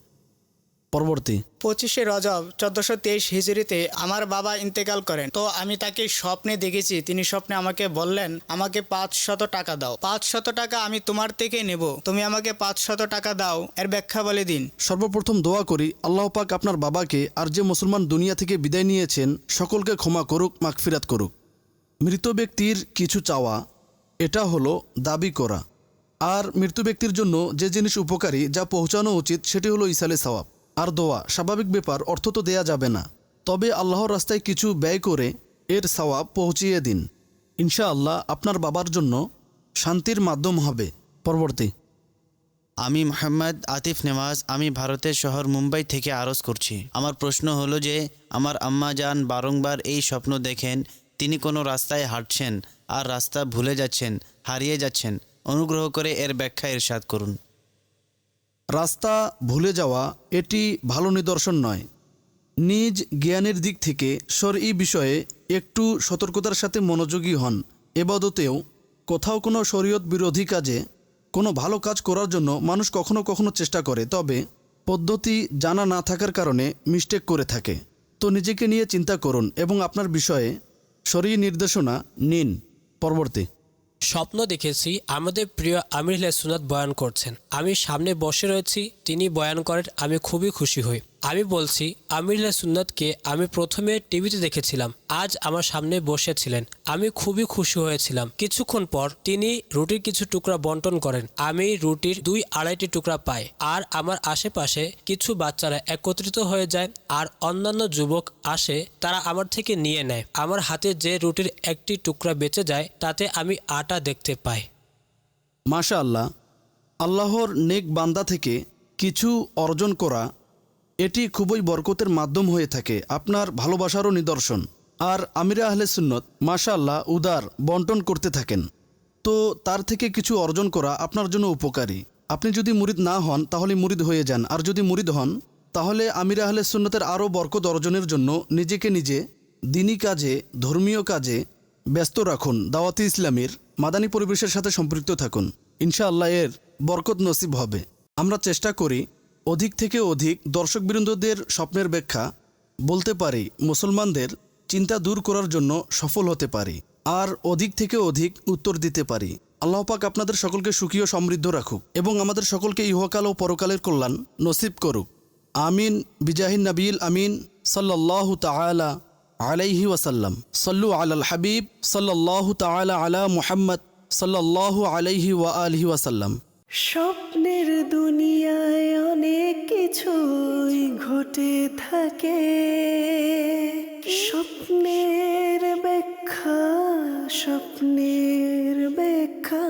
পরবর্তী 25শে রজব 1423 হিজরিতে আমার বাবা ইন্তেকাল করেন। তো আমি তাকে স্বপ্নে দেখেছি। তিনি স্বপ্নে আমাকে বললেন, আমাকে 500 টাকা দাও, 500 টাকা আমি তোমার থেকে নেব, তুমি আমাকে 500 টাকা দাও। এর ব্যাখ্যা বলে দিন। সর্বপ্রথম দোয়া করি আল্লাহ পাক আপনার বাবাকে আর যে মুসলমান দুনিয়া থেকে বিদায় নিয়েছেন সকলকে ক্ষমা করুক, মাগফিরাত করুক। মৃত ব্যক্তির কিছু চাওয়া, এটা হলো দাবি করা। আর মৃত ব্যক্তির জন্য যে জিনিস উপকারী, যা পৌঁছানো উচিত, সেটি হলো ইসালে সওয়াব আর দোয়া। স্বাভাবিক ব্যাপার, অর্থ তো দেয়া যাবে না, তবে আল্লাহর রাস্তায় কিছু ব্যয় করে এর সওয়াব পৌঁছিয়ে দিন। ইনশাআল্লাহ আপনার বাবার জন্য শান্তির মাধ্যম হবে। পরবর্তী আমি মোহাম্মদ আতিফ নেওয়াজ, আমি ভারতের শহর মুম্বাই থেকে আরজ করছি। আমার প্রশ্ন হলো যে, আমার আম্মা জান বারংবার এই স্বপ্ন দেখেন তিনি কোনো রাস্তায় হাঁটছেন আর রাস্তা ভুলে যাচ্ছেন, হারিয়ে যাচ্ছেন। অনুগ্রহ করে এর ব্যাখ্যা ইরশাদ করুন। রাস্তা ভুলে যাওয়া এটি ভালো নিদর্শন নয়। নিজ জ্ঞানের দিক থেকে শরঈ বিষয়ে একটু সতর্কতার সাথে মনোযোগী হন। এবাদতেও কোথাও কোনো শরীয়ত বিরোধী কাজে কোনো ভালো কাজ করার জন্য মানুষ কখনো কখনো চেষ্টা করে, তবে পদ্ধতি জানা না থাকার কারণে মিস্টেক করে থাকে। তো নিজেকে নিয়ে চিন্তা করুন এবং আপনার বিষয়ে শরঈ নির্দেশনা নিন। পরবর্তী। স্বপ্ন দেখেছি আমাদের প্রিয় আমির সুন্নাত বয়ান করছেন। আমি সামনে বসে রয়েছি, তিনি বয়ান করেন, আমি খুবই খুশি হই। আমি বলছি, আমির সুন্নাতকে আমি প্রথমে টিভিতে দেখেছিলাম, আজ আমার সামনে বসেছিলেন, আমি খুবই খুশি হয়েছিলাম। কিছুক্ষণ পর তিনি রুটির কিছু টুকরা বন্টন করেন। আমি রুটির 2-2.5টি টুকরা পাই, আর আমার আশেপাশে কিছু বাচ্চারা একত্রিত হয়ে যায় আর অন্যান্য যুবক আসে, তারা আমার থেকে নিয়ে নেয়। আমার হাতে যে রুটির একটি টুকরা বেঁচে যায় তাতে আমি আটা দেখতে পাই। মাশাআল্লাহ, আল্লাহর নেক বান্দা থেকে কিছু অর্জন করা এটি খুবই বরকতের মাধ্যম হয়ে থাকে, আপনার ভালোবাসারও নিদর্শন। আর আমিরে আহলে সুন্নত মাশাআল্লাহ উদার বন্টন করতে থাকেন, তো তার থেকে কিছু অর্জন করা আপনার জন্য উপকারী। আপনি যদি মুরিদ না হন তাহলে মুরিদ হয়ে যান, আর যদি মুরিদ হন তাহলে আমিরে আহলে সুন্নতের আরও বরকত অর্জনের জন্য নিজেকে নিজে দিনী কাজে, ধর্মীয় কাজে ব্যস্ত রাখুন। দাওয়াতে ইসলামীর মাদানী পরিবেশের সাথে সম্পৃক্ত থাকুন, ইনশাআল্লাহ এর বরকত নসিব হবে। আমরা চেষ্টা করি অধিক থেকে অধিক দর্শকবৃন্দদের স্বপ্নের ব্যাখ্যা বলতে পারি, মুসলমানদের চিন্তা দূর করার জন্য সফল হতে পারি, আর অধিক থেকে অধিক উত্তর দিতে পারি। আল্লাহ পাক আপনাদের সকলকে সুখী ও সমৃদ্ধ রাখুক এবং আমাদের সকলকে ইহকাল ও পরকালের কল্যাণ নসিব করুক। আমিন বিজাহিন নবীল আমিন সাল্লাল্লাহু তাআলা আলাইহি ওয়াসাল্লাম। সাল্লু আলাল হাবিব সাল্লাল্লাহু তাআলা আলা মুহাম্মদ সাল্লাল্লাহু আলাইহি ওয়া আলিহি ওয়াসাল্লাম। স্বপ্নের দুনিয়ায় অনেক কিছুই ঘটে থাকে, স্বপ্নের ব্যাখ্যা, স্বপ্নের ব্যাখ্যা।